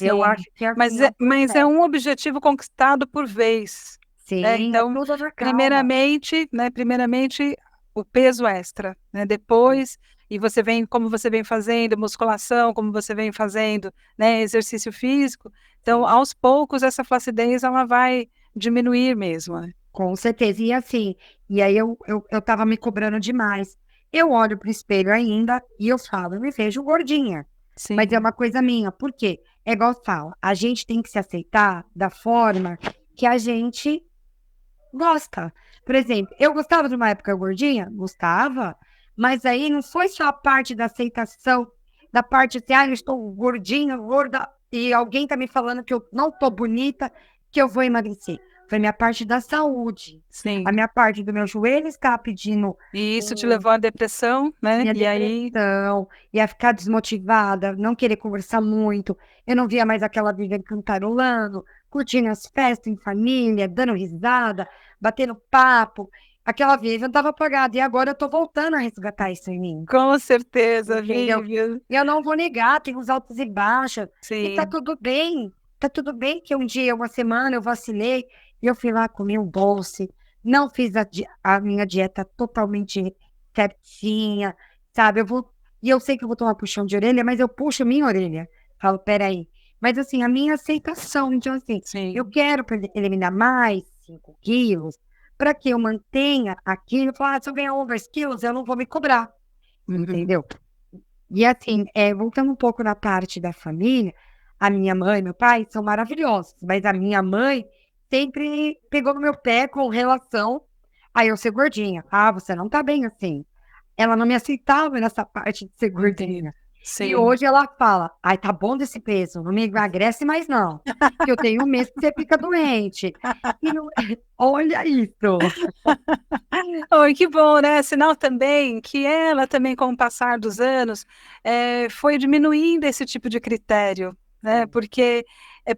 Eu Sim. acho que assim é um Mas é processo. um objetivo conquistado por vez, né? Sim, é Então, tudo na calma. primeiramente, o peso extra, né? Depois, e você vem, como você vem fazendo musculação, como você vem fazendo, né, exercício físico. Então, Sim, aos poucos, essa flacidez ela vai diminuir mesmo, né? com certeza. E assim, e aí eu tava me cobrando demais. Eu olho pro espelho ainda e eu falo, eu me vejo gordinha. Mas é Sim, uma coisa minha. Por quê? É igual eu falo, a gente tem que se aceitar da forma que a gente gosta. Por exemplo, eu gostava de uma época gordinha? Gostava. Mas aí não foi só a parte da aceitação, da parte assim, ah, eu estou gordinha, gorda, e alguém tá me falando que eu não tô bonita, que eu vou emagrecer. Foi minha parte da saúde. A sim. minha parte do meu joelho está pedindo E isso te um levou à depressão, né? minha E aí, depressão, ia ficar desmotivada, não querer conversar muito. Eu não via mais aquela Vivian cantarolando, curtindo as festas em família, dando risada, batendo papo. Aquela Vivian estava apagada e agora eu tô voltando a resgatar isso em mim, com certeza, entendeu? Vivian. E eu não vou negar, tem os altos e baixos, e tá Sim, tudo bem. Tá tudo bem que um dia, uma semana, eu vacilei e eu fui lá comer um doce, não fiz a minha dieta totalmente certinha, sabe? E eu sei que eu vou tomar puxão de orelha, mas eu puxo minha orelha. Falo, peraí. Mas assim, a minha aceitação, então assim, eu sim. quero eliminar mais 5 quilos para que eu mantenha aquilo. Falar, se eu ganhar over quilos, eu não vou me cobrar, Uhum. entendeu? E assim, voltando um pouco na parte da família, a minha mãe e meu pai são maravilhosos, mas a minha mãe sempre pegou no meu pé com relação a eu ser gordinha. Ah, você não tá bem assim. Ela não me aceitava nessa parte de ser Entendo. gordinha. E Sim. hoje ela fala: ai, tá bom desse peso, não me emagrece mais não, que eu tenho um mês que você fica doente. E não... Olha isso. Oi, que bom, né? Sinal também que ela também, com o passar dos anos, foi diminuindo esse tipo de critério, né? Porque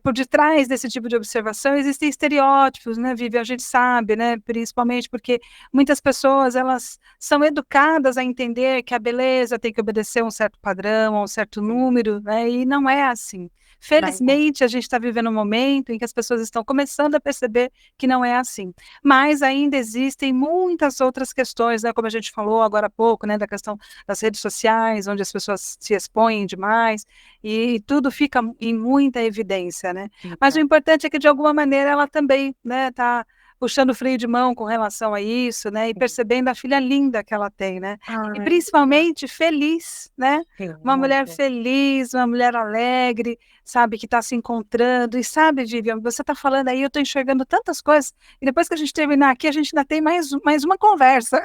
por detrás desse tipo de observação existem estereótipos, né, Vivi? A gente sabe, né? Principalmente porque muitas pessoas elas são educadas a entender que a beleza tem que obedecer a um certo padrão, a um certo número, né? E não é assim. Mas, Felizmente, a gente está vivendo um momento em que as pessoas estão começando a perceber que não é assim. Mas ainda existem muitas outras questões, né, como a gente falou agora há pouco, né, da questão das redes sociais, onde as pessoas se expõem demais, e tudo fica em muita evidência, né? Mas o importante é que, de alguma maneira, ela também, né, está puxando o freio de mão com relação a isso, né, e percebendo a filha linda que ela tem, né? E ai, principalmente feliz, né? sim, Uma mulher muito. feliz, uma mulher alegre, sabe, que está se encontrando, e sabe, Vivian, você está falando aí, eu estou enxergando tantas coisas, e depois que a gente terminar aqui, a gente ainda tem mais uma conversa,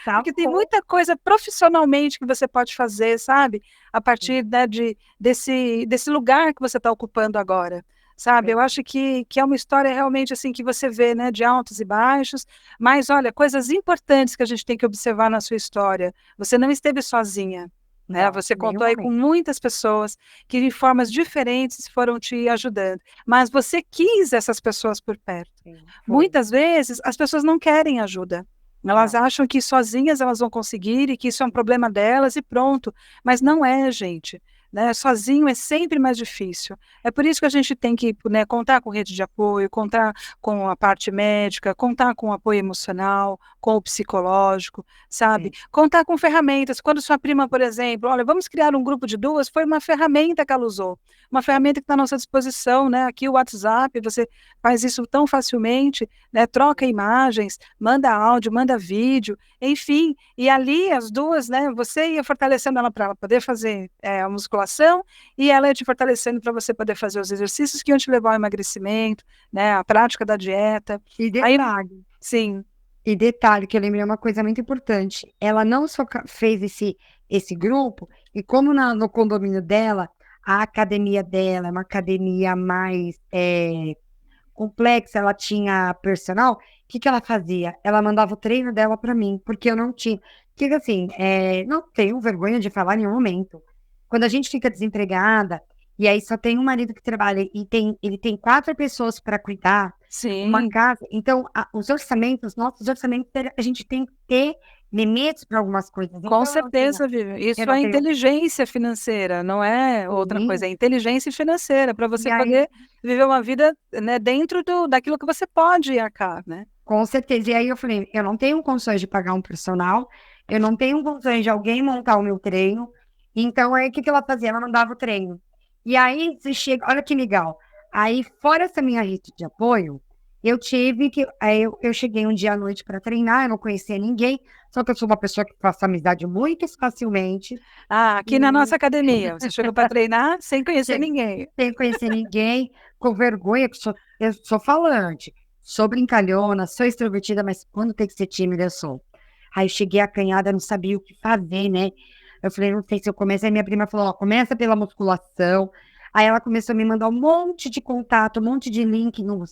Tá porque tem bom. muita coisa profissionalmente que você pode fazer, sabe, a partir, né, desse lugar que você está ocupando agora. sabe? Eu acho que é uma história realmente assim que você vê, né, de altos e baixos, mas olha, coisas importantes que a gente tem que observar na sua história. Você não esteve sozinha, né? Não, Você em nenhum contou aí com momento. muitas pessoas que de formas diferentes foram te ajudando, mas você quis essas pessoas por perto. Sim, foi. Muitas vezes as pessoas não querem ajuda. Elas Não. acham que sozinhas elas vão conseguir e que isso é um problema delas e pronto. Mas não é, gente. Né? Sozinho é sempre mais difícil. É por isso que a gente tem que, né, contar com rede de apoio, contar com a parte médica, contar com o apoio emocional, com o psicológico, sabe? Sim. Contar com ferramentas. Quando sua prima, por exemplo, olha, vamos criar um grupo de duas, foi uma ferramenta que ela usou. Uma ferramenta que está à nossa disposição, né? Aqui o WhatsApp, você faz isso tão facilmente, né? Troca imagens, manda áudio, manda vídeo, enfim, e ali as duas, né? Você ia fortalecendo ela para ela poder fazer a musculação e ela ia te fortalecendo para você poder fazer os exercícios que iam te levar ao emagrecimento, né? A prática da dieta. E Aí, detalhe, sim, que eu lembrei uma coisa muito importante. Ela não só fez esse grupo, e como no condomínio dela, a academia dela é uma academia mais complexa, ela tinha personal, o que que ela fazia? Ela mandava o treino dela para mim, porque eu não tinha. Que assim, não tenho vergonha de falar em nenhum momento. Quando a gente fica desempregada, e aí só tem um marido que trabalha e ele tem 4 pessoas para cuidar, uma sim, casa, então os orçamentos, nossos orçamentos, a gente tem que ter limites para algumas coisas. com Então certeza, Vivian. eu Isso não é tenho inteligência financeira, não é outra sim, coisa, é inteligência financeira para e você aí poder viver uma vida, né, dentro daquilo que você pode arcar, né? com certeza. E aí eu falei, eu não tenho condições de pagar um personal, eu não tenho condições de alguém montar o meu treino. Então, aí o que que ela fazia? Ela mandava o treino. E aí você chega, olha que legal. Aí, fora essa minha rede de apoio, eu tive que. Aí eu cheguei um dia à noite para treinar, eu não conhecia ninguém, só que eu sou uma pessoa que faço amizade muito facilmente. Ah, aqui na E nossa academia, você chegou para treinar sem conhecer cheguei ninguém. sem conhecer ninguém, com vergonha, que eu sou falante, sou brincalhona, sou extrovertida, mas quando tem que ser tímida, eu sou. Aí eu cheguei acanhada, não sabia o que fazer, né? Eu falei, não sei se eu começo. Aí minha prima falou, ó, começa pela musculação. Aí ela começou a me mandar um monte de contato, um monte de link do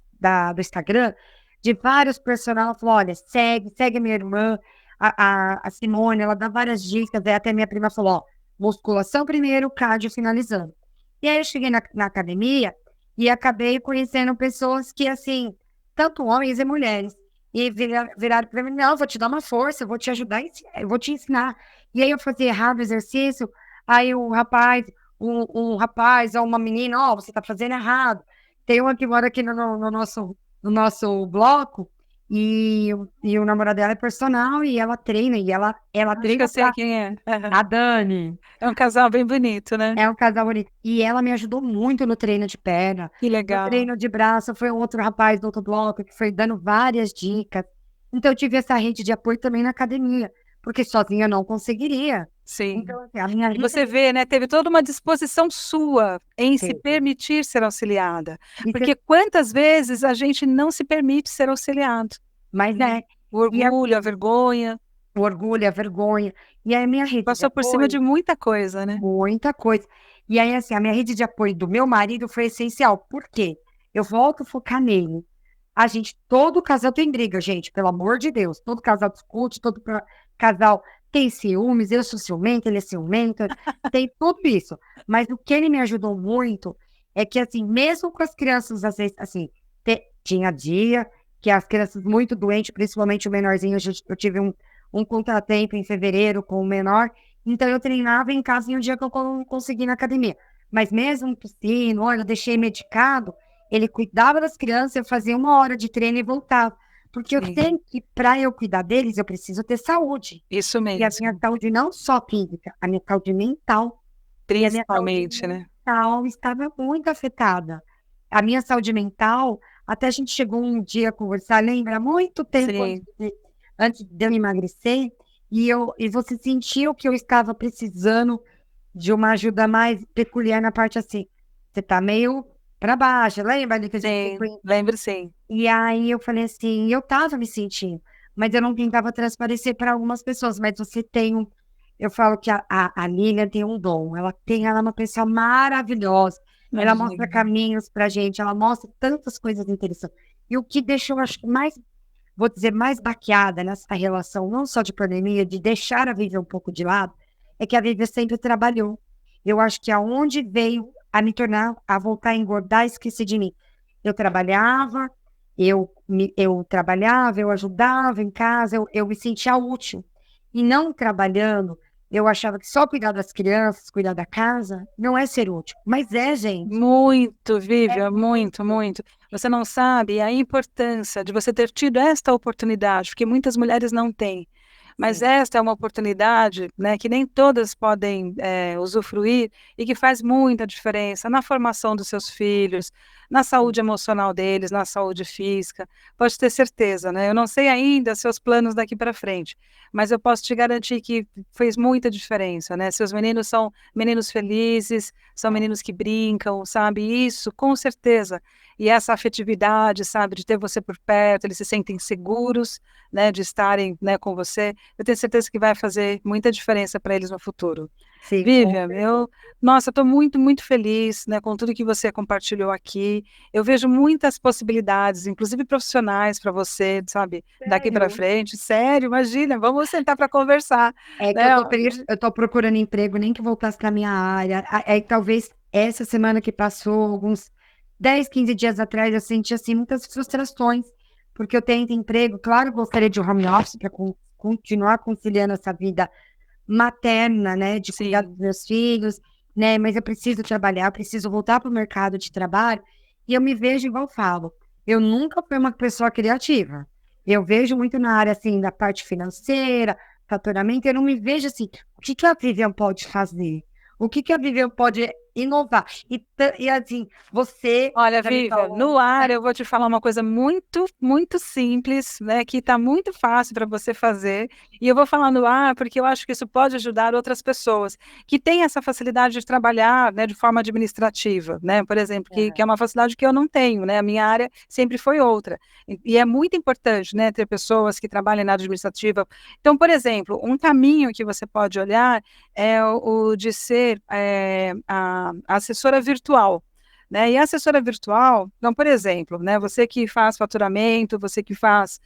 Instagram, de vários personagens. Ela falou, olha, segue a minha irmã, a Simone, ela dá várias dicas. Aí até minha prima falou, ó, musculação primeiro, cardio finalizando. E aí eu cheguei na academia e acabei conhecendo pessoas que, assim, tanto homens e mulheres, e viraram para mim, não, vou te dar uma força, eu vou te ajudar, eu vou te ensinar. E aí eu fazia errado o exercício, aí um rapaz ou uma menina, ó, você tá fazendo errado. Tem uma que mora aqui no nosso bloco, e o namorado dela é personal, e ela treina, ela Acho que eu treina sei pra quem é. a Dani. É um casal bem bonito, né? É um casal bonito. E ela me ajudou muito no treino de perna, Que no legal. treino de braço. Foi um outro rapaz do outro bloco que foi dando várias dicas. Então, eu tive essa rede de apoio também na academia, porque sozinha eu não conseguiria. Sim. Então, assim, a minha E rede você vê, né? Teve toda uma disposição sua em se teve. permitir ser auxiliada. E Porque quantas vezes a gente não se permite ser auxiliado? mas Né? é. O E orgulho, a assim, vergonha. o orgulho, a vergonha. E aí, a minha rede de Passou por cima de apoio, muita coisa, né? muita coisa. E aí, assim, a minha rede de apoio do meu marido foi essencial. Por quê? Eu volto a focar nele. Todo casal tem briga, gente, pelo amor de Deus. Todo casal discute, casal tem ciúmes, eu sou ciumenta, ele é ciumento, tem tudo isso. Mas o que ele me ajudou muito é que, assim, mesmo com as crianças, às vezes, assim, tinha dia que as crianças muito doentes, principalmente o menorzinho, eu tive um contratempo em fevereiro com o menor, então eu treinava em casa em um dia que eu não consegui ir na academia. Mas mesmo tossindo, olha, eu deixei medicado, ele cuidava das crianças, eu fazia 1 hora de treino e voltava. Porque eu Sim, sei que para eu cuidar deles, eu preciso ter saúde. isso E a minha mesmo. saúde não só física, a minha saúde mental. E a minha saúde Principalmente, né? mental estava muito afetada. A minha saúde mental, até a gente chegou um dia a conversar, lembra? Muito tempo Sim, antes de eu emagrecer, e você sentiu que eu estava precisando de uma ajuda mais peculiar na parte assim. Você tá meio para baixo, lembra ali que a gente sim, lembro sim. e aí eu falei assim, eu tava me sentindo, mas eu não tentava transparecer para algumas pessoas, mas você tem eu falo que a Lilian tem um dom, ela é uma pessoa maravilhosa, ela mostra Imagina. caminhos pra gente, ela mostra tantas coisas interessantes. E o que deixou, acho que mais, vou dizer, mais baqueada nessa relação, não só de pandemia, de deixar a Vivi um pouco de lado, é que a Vivi sempre trabalhou. Eu acho que aonde veio a me tornar, a voltar a engordar, esqueci de mim. Eu trabalhava, eu trabalhava, eu ajudava em casa, eu me sentia útil. E não trabalhando, eu achava que só cuidar das crianças, cuidar da casa, não é ser útil. Mas é, gente. Muito, É Vivian, muito, muito. muito. Você não sabe a importância de você ter tido esta oportunidade, porque muitas mulheres não têm. Mas Sim. esta é uma oportunidade, né, que nem todas podem usufruir e que faz muita diferença na formação dos seus filhos, na Sim. saúde emocional deles, na saúde física. Pode ter certeza, né? Eu não sei ainda seus planos daqui para frente, mas eu posso te garantir que fez muita diferença, né? Seus meninos são meninos felizes, são meninos que brincam, sabe? Isso, com certeza. E essa afetividade, sabe, de ter você por perto, eles se sentem seguros, né, de estarem, né, com você. Eu tenho certeza que vai fazer muita diferença para eles no futuro. Sim, com Vivian, certeza. nossa, estou muito, muito feliz, né, com tudo que você compartilhou aqui. Eu vejo muitas possibilidades, inclusive profissionais para você, sabe, daqui para Sério? frente. Sério, imagina, vamos sentar para conversar, É que né? eu tô procurando emprego, nem que voltasse para minha área. Talvez essa semana que passou, alguns 10, 15 dias atrás, eu senti assim muitas frustrações, porque eu tento emprego, claro, gostaria de home office para continuar conciliando essa vida materna, né, de cuidar dos Sim. meus filhos, né, mas eu preciso trabalhar, eu preciso voltar para o mercado de trabalho, e eu me vejo igual eu falo, eu nunca fui uma pessoa criativa. Eu vejo muito na área, assim, da parte financeira, faturamento, eu não me vejo assim, o que que a Vivian pode fazer? O que que a Vivian pode inovar? E assim, você Olha, já me Vivian, falou, no ar eu vou te falar uma coisa muito, muito simples, né, que está muito fácil para você fazer, e eu vou falar no ar porque eu acho que isso pode ajudar outras pessoas que têm essa facilidade de trabalhar, né, de forma administrativa, né, por exemplo, que é uma facilidade que eu não tenho, né, a minha área sempre foi outra, e é muito importante, né, ter pessoas que trabalhem na área administrativa. Então, por exemplo, um caminho que você pode olhar é o de ser a assessora virtual, né? E a assessora virtual, então, por exemplo, né, você que faz faturamento, você que faz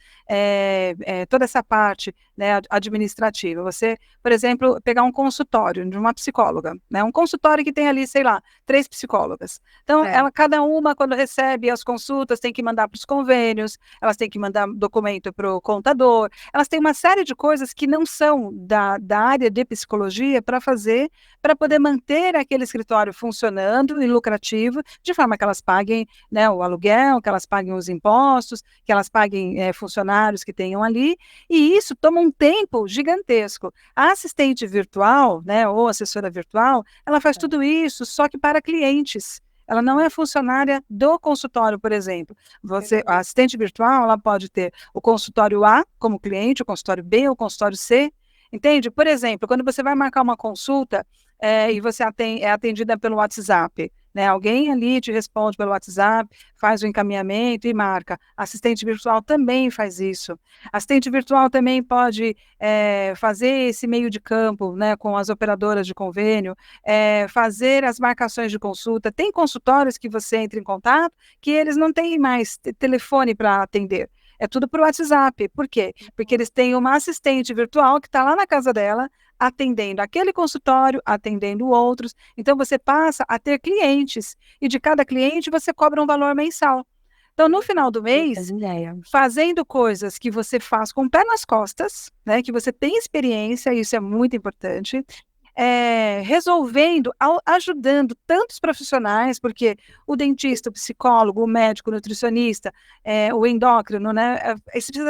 toda essa parte, né, administrativa, você, por exemplo, pegar um consultório de uma psicóloga, né, um consultório que tem ali, sei lá, 3 psicólogas. Então, é, cada uma, quando recebe as consultas, tem que mandar para os convênios, elas têm que mandar documento para o contador, elas têm uma série de coisas que não são da área de psicologia para fazer, para poder manter aquele escritório funcionando e lucrativo, de forma que elas paguem, né, o aluguel, que elas paguem os impostos, que elas paguem funcionários que tenham ali, e isso toma um tempo gigantesco. A assistente virtual, né, ou assessora virtual, ela faz tudo isso, só que para clientes. Ela não é funcionária do consultório, por exemplo. A assistente virtual, ela pode ter o consultório A como cliente, o consultório B, o consultório C, entende? Por exemplo, quando você vai marcar uma consulta e você é atendida pelo WhatsApp, né? Alguém ali te responde pelo WhatsApp, faz o encaminhamento e marca. Assistente virtual também faz isso. Assistente virtual também pode fazer esse meio de campo, né, com as operadoras de convênio, fazer as marcações de consulta. Tem consultórios que você entra em contato que eles não têm mais telefone para atender. É tudo por WhatsApp. Por quê? Porque eles têm uma assistente virtual que está lá na casa dela, atendendo aquele consultório, atendendo outros. Então, você passa a ter clientes, e de cada cliente você cobra um valor mensal. Então, no final do não faz mês, ideia. fazendo coisas que você faz com o pé nas costas, né, que você tem experiência, isso é muito importante, resolvendo, ajudando tantos profissionais, porque o dentista, o psicólogo, o médico, o nutricionista, o endócrino, né,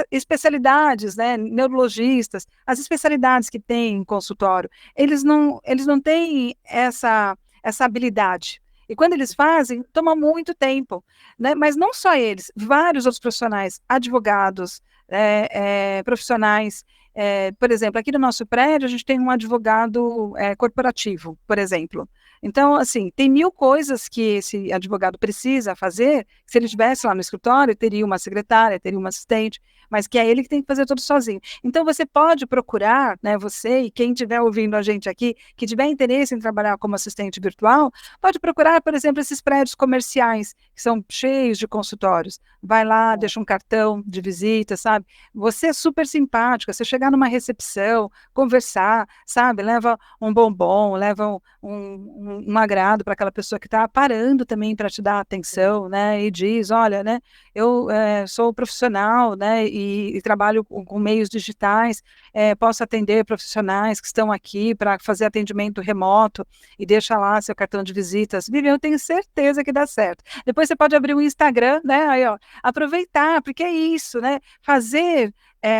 especialidades, né, neurologistas, as especialidades que tem em consultório, eles não têm essa habilidade. E quando eles fazem, toma muito tempo, né? Mas não só eles, vários outros profissionais, advogados, profissionais, por exemplo, aqui no nosso prédio, a gente tem um advogado corporativo, por exemplo. Então, assim, tem 1000 coisas que esse advogado precisa fazer. Se ele estivesse lá no escritório, teria uma secretária, teria uma assistente, mas que é ele que tem que fazer tudo sozinho. Então, você pode procurar, né, você e quem estiver ouvindo a gente aqui, que tiver interesse em trabalhar como assistente virtual, pode procurar, por exemplo, esses prédios comerciais, que são cheios de consultórios. Vai lá, deixa um cartão de visita, sabe? Você é super simpática, você chegar numa recepção, conversar, sabe? Leva um bombom, leva um agrado para aquela pessoa que está parando também para te dar atenção, né? E diz, olha, né? Eu sou profissional, né? E trabalho com meios digitais, posso atender profissionais que estão aqui para fazer atendimento remoto e deixa lá seu cartão de visitas. Vivian, eu tenho certeza que dá certo. Depois você pode abrir um Instagram, né? Aí, ó, aproveitar, porque é isso, né? Fazer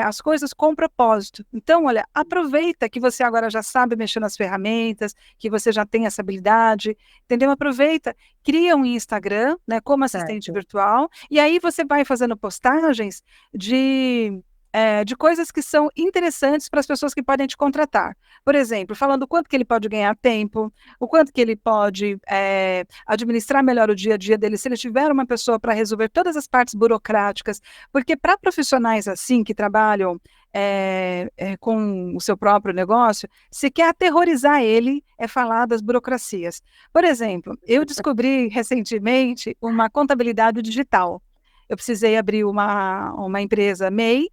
as coisas com propósito. Então, olha, aproveita que você agora já sabe mexer nas ferramentas, que você já tem essa habilidade, entendeu? Aproveita, cria um Instagram, né, como assistente virtual, e aí você vai fazendo postagens de coisas que são interessantes para as pessoas que podem te contratar. Por exemplo, falando o quanto que ele pode ganhar tempo, o quanto que ele pode administrar melhor o dia a dia dele, se ele tiver uma pessoa para resolver todas as partes burocráticas, porque para profissionais assim, que trabalham com o seu próprio negócio, se quer aterrorizar ele, é falar das burocracias. Por exemplo, eu descobri recentemente uma contabilidade digital. Eu precisei abrir uma empresa MEI,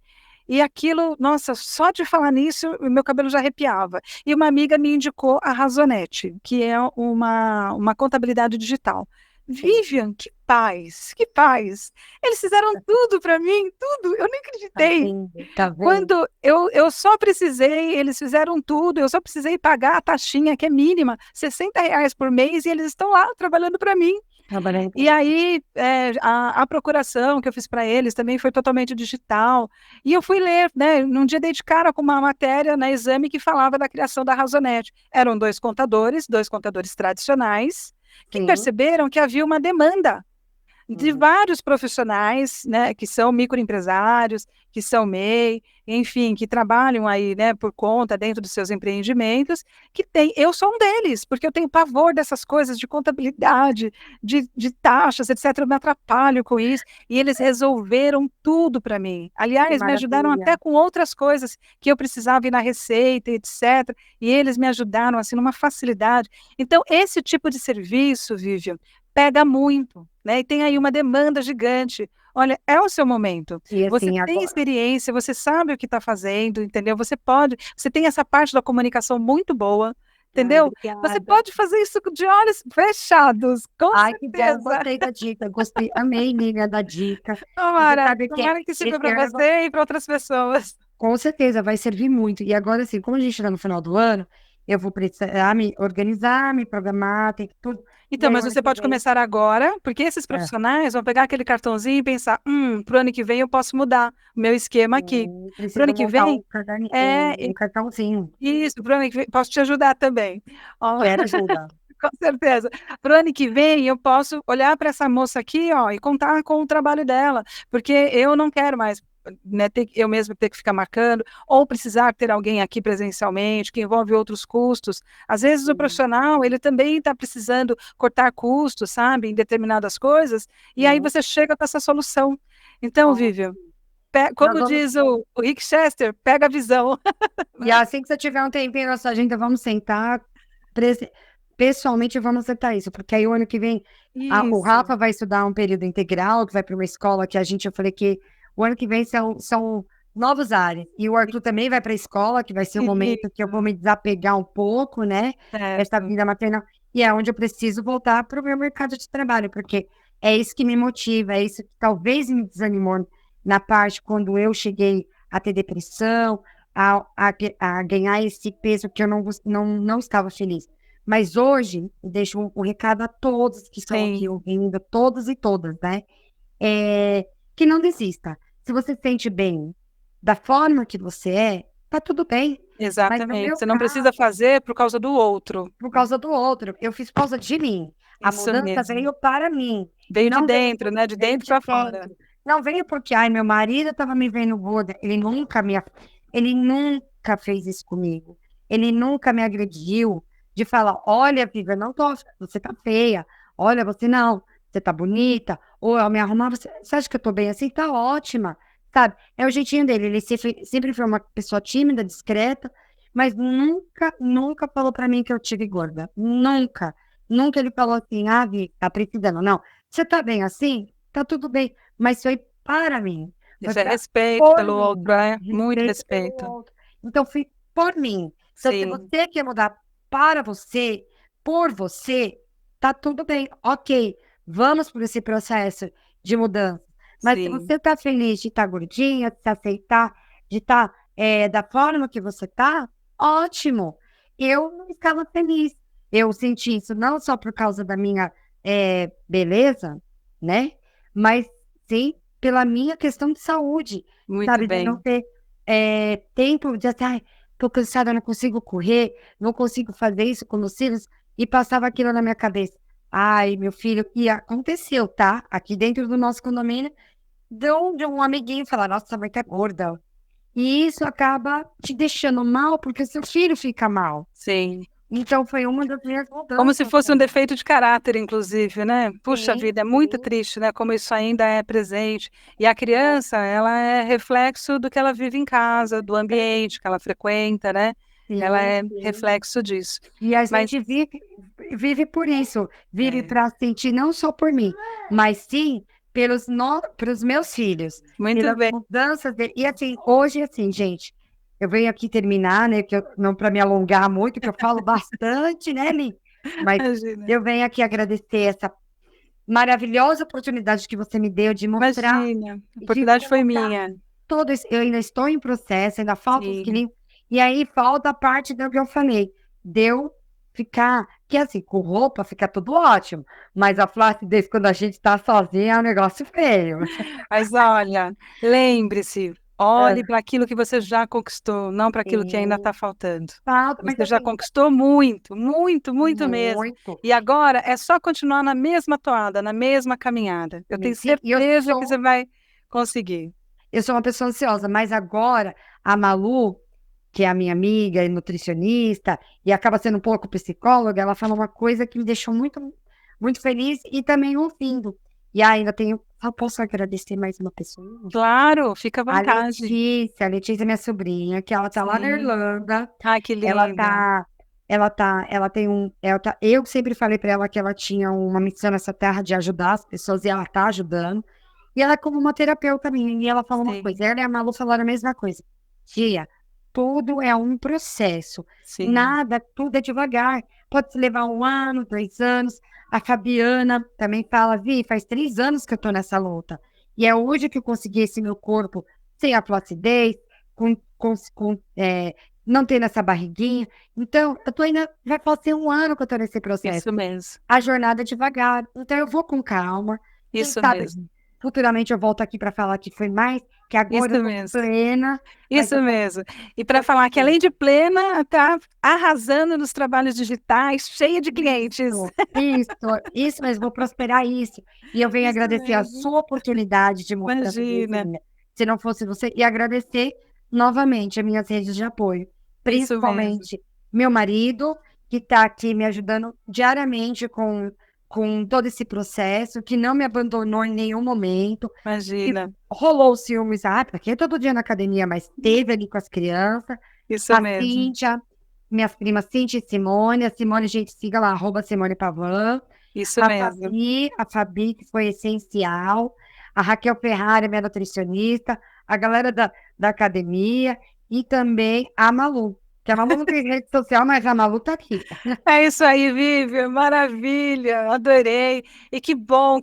e aquilo, nossa, só de falar nisso, o meu cabelo já arrepiava. E uma amiga me indicou a Razonete, que é uma contabilidade digital. Vivian, que paz, que paz. Eles fizeram tudo para mim, tudo. Eu nem acreditei. Tá vendo? Quando eu só precisei, eles fizeram tudo, eu só precisei pagar a taxinha, que é mínima, R$ 60 por mês, e eles estão lá trabalhando para mim. E aí, a procuração que eu fiz para eles também foi totalmente digital. E eu fui ler, né? Num dia dei de cara com uma matéria na Exame que falava da criação da Razonete. Eram dois contadores tradicionais, que Sim. perceberam que havia uma demanda de vários profissionais, né, que são microempresários, que são MEI, enfim, que trabalham aí, né, por conta dentro dos seus empreendimentos, eu sou um deles, porque eu tenho pavor dessas coisas de contabilidade, de taxas, etc, eu me atrapalho com isso, e eles resolveram tudo para mim. Aliás, me ajudaram até com outras coisas que eu precisava ir na Receita, etc, e eles me ajudaram, assim, numa facilidade. Então, esse tipo de serviço, Vivian, pega muito, né? E tem aí uma demanda gigante. Olha, é o seu momento. E Você assim, tem agora, experiência, você sabe o que está fazendo, entendeu? Você tem essa parte da comunicação muito boa, entendeu? Você pode fazer isso de olhos fechados, com que bom, certeza. gostei da dica, gostei, amei, amiga, da dica. Você Tomara, sabe que tomara que sirva esse para ano você e para outras pessoas. com certeza vai servir muito. E agora, assim, como a gente está no final do ano, eu vou precisar me organizar, me programar, tem que tudo. E Então, aí, mas o ano você que pode vem, começar agora, porque esses profissionais vão pegar aquele cartãozinho e pensar, pro ano que vem eu posso mudar o meu esquema aqui. Pro preciso ano que montar vem, um cartãozinho. isso, pro ano que vem, posso te ajudar também. Ó, Quero ajuda. com certeza. Pro ano que vem eu posso olhar para essa moça aqui, ó, e contar com o trabalho dela, porque eu não quero mais, né, eu mesma ter que ficar marcando, ou precisar ter alguém aqui presencialmente, que envolve outros custos. Às vezes o profissional, ele também está precisando cortar custos, sabe, em determinadas coisas, e aí você chega com essa solução. Então, Vivian, como diz o Rick Chester, pega a visão. E assim que você tiver um tempinho na sua agenda, vamos sentar pessoalmente e vamos acertar isso, porque aí o ano que vem o Rafa vai estudar um período integral, que vai para uma escola que eu falei que o ano que vem são novos áreas. E o Arthur também vai para a escola, que vai ser o momento que eu vou me desapegar um pouco, né? Dessa vida maternal. E é onde eu preciso voltar para o meu mercado de trabalho, porque é isso que me motiva, é isso que talvez me desanimou na parte quando eu cheguei a ter depressão, a ganhar esse peso que eu não estava feliz. Mas hoje, eu deixo um recado a todos que estão aqui ouvindo, todos e todas, né? Que não desista. Se você se sente bem da forma que você é, tá tudo bem. Exatamente. Você não precisa fazer por causa do outro. Por causa do outro. Eu fiz por causa de mim. A mudança veio para mim. Veio de dentro, né? De dentro para fora. Não veio porque, meu marido estava me vendo gorda. Ele nunca fez isso comigo. Ele nunca me agrediu de falar, olha, Vivian, não tô, você tá feia. Olha, você tá bonita. Ou eu me arrumar, você acha que eu tô bem assim? Tá ótima. sabe? É o jeitinho dele. Ele sempre foi uma pessoa tímida, discreta, mas nunca falou pra mim que eu tive gorda. Nunca. Nunca ele falou assim, Vi, tá precisando. Não. Você tá bem assim? Tá tudo bem. Mas foi para mim. Foi Isso é pra respeito por pelo mim. outro, né? Muito Respeito pelo respeito. outro. Então, foi por mim. Então, se Sim, você quer mudar para você, por você, tá tudo bem. Ok, vamos por esse processo de mudança. Mas se sim. você tá feliz de estar gordinha, de se aceitar, de estar da forma que você tá, ótimo. Eu não estava feliz. Eu senti isso não só por causa da minha beleza, né? Mas sim pela minha questão de saúde, Muito sabe? De não bem. ter tempo de assim, tô cansada, não consigo correr, não consigo fazer isso com meus filhos, e passava aquilo na minha cabeça. Ai, meu filho, e aconteceu, tá? Aqui dentro do nosso condomínio, de um amiguinho falar, nossa, sua mãe tá gorda. E isso acaba te deixando mal, porque seu filho fica mal. Sim. Então, foi uma das minhas Como se mudanças fosse um também. defeito de caráter, inclusive, né? Puxa Sim, vida, é muito sim, triste, né? Como isso ainda é presente. E a criança, ela é reflexo do que ela vive em casa, do ambiente que ela frequenta, né? Ela sim, é sim. reflexo disso. E a Mas, gente vive por isso, vive é, para sentir não só por mim, mas sim pelos meus filhos, muito pelas bem. mudanças dele. E assim, hoje, assim, gente, eu venho aqui terminar, né? Não para me alongar muito, que eu falo bastante, né, Li? Mas Imagina. eu venho aqui agradecer essa maravilhosa oportunidade que você me deu de mostrar, Imagina. A de oportunidade foi colocar minha. todo isso. Eu ainda estou em processo, ainda faltam os Sim. quilinhos. E aí falta a parte do que eu falei. Deu ficar. Que assim, com roupa fica tudo ótimo. Mas a flacidez, quando a gente tá sozinha, é um negócio feio. Mas olha, lembre-se, É, olhe para aquilo que você já conquistou, não para aquilo que ainda sim, está faltando. falta, mas Você já assim, conquistou muito, muito, muito mesmo. muito. E agora é só continuar na mesma toada, na mesma caminhada. Eu tenho Sim, e certeza que você vai conseguir. eu sou uma pessoa ansiosa, mas agora a Malu, que é a minha amiga e nutricionista, e acaba sendo um pouco psicóloga, ela fala uma coisa que me deixou muito feliz e também ouvindo. E ainda tenho, só posso agradecer mais uma pessoa? Claro, fica à vontade. A Letícia é minha sobrinha, que ela tá lá na Sim. Irlanda, Ai, que ela linda. tá, ela tem eu sempre falei para ela que ela tinha uma missão nessa terra de ajudar as pessoas, e ela tá ajudando. E ela é como uma terapeuta minha, e ela fala uma Sim, coisa, ela e a Malu falaram a mesma coisa. Tia, tudo é um processo, sim. tudo é devagar. Pode levar 1 ano, 2 anos. A Fabiana também fala, Vi, faz 3 anos que eu tô nessa luta. E é hoje que eu consegui esse meu corpo sem a flacidez, não tendo essa barriguinha. Então, eu tô ainda, já fazer 1 ano que eu tô nesse processo. Isso mesmo. A jornada é devagar. Então, eu vou com calma. Quem Isso sabe, mesmo. futuramente eu volto aqui para falar que foi mais, que agora eu Isso tô mesmo. plena, mas Isso mesmo. E para falar que, além de plena, está arrasando nos trabalhos digitais, cheia de clientes. isso mesmo, vou prosperar isso. E eu venho Isso agradecer a mesmo. sua oportunidade de mostrar tudo isso, Imagina. Lina. Se não fosse você, e agradecer novamente as minhas redes de apoio, Isso mesmo. principalmente meu marido, que está aqui me ajudando diariamente com todo esse processo, que não me abandonou em nenhum momento. E Imagina. rolou o ciúmes, porque é todo dia na academia, mas esteve ali com as crianças. Isso A mesmo. Cíntia, minhas primas Cíntia e Simone. A Simone, gente, siga lá, @Simone Pavan. Isso mesmo. A Fabi, que foi essencial. A Raquel Ferrari, minha nutricionista. A galera da academia. E também a Malu. Que a Malu não tem rede social, mas a Malu tá aqui. É isso aí, Vivian, maravilha, adorei. E que bom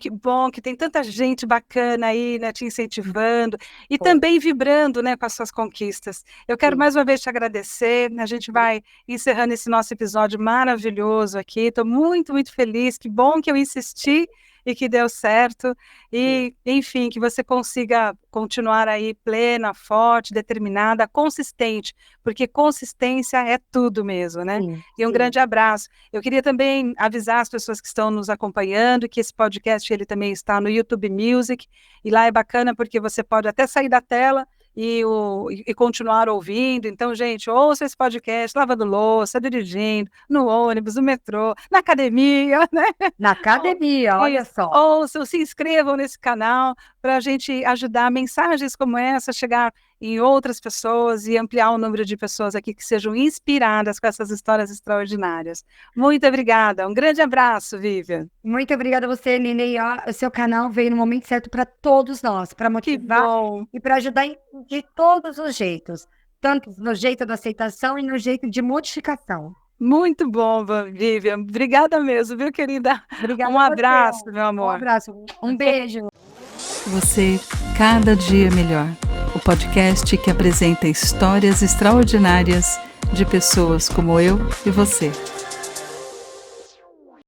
que tem tanta gente bacana aí, né, te incentivando e Pô, também vibrando, né, com as suas conquistas. Eu quero sim. mais uma vez te agradecer. A gente vai encerrando esse nosso episódio maravilhoso aqui. Estou muito, muito feliz. Que bom que eu insisti e que deu certo. E, enfim, que você consiga continuar aí plena, forte, determinada, consistente, porque consistência é tudo mesmo, né? Sim, E um sim. grande abraço. Eu queria também avisar as pessoas que estão nos acompanhando que esse podcast ele também está no YouTube Music, e lá é bacana porque você pode até sair da tela e continuar ouvindo. Então, gente, ouça esse podcast lavando louça, dirigindo, no ônibus, no metrô, na academia, né? Na academia, olha só. Ouçam, se inscrevam nesse canal para a gente ajudar mensagens como essa a chegar em outras pessoas e ampliar o número de pessoas aqui que sejam inspiradas com essas histórias extraordinárias. Muito obrigada, um grande abraço, Vivian. Muito obrigada a você, Nina, e o seu canal veio no momento certo para todos nós, para motivar e para ajudar de todos os jeitos, tanto no jeito da aceitação e no jeito de modificação. Muito bom, Vivian. Obrigada mesmo, viu, querida? Obrigada um abraço, meu amor. Um abraço, um beijo. Você, cada dia melhor. O podcast que apresenta histórias extraordinárias de pessoas como eu e você.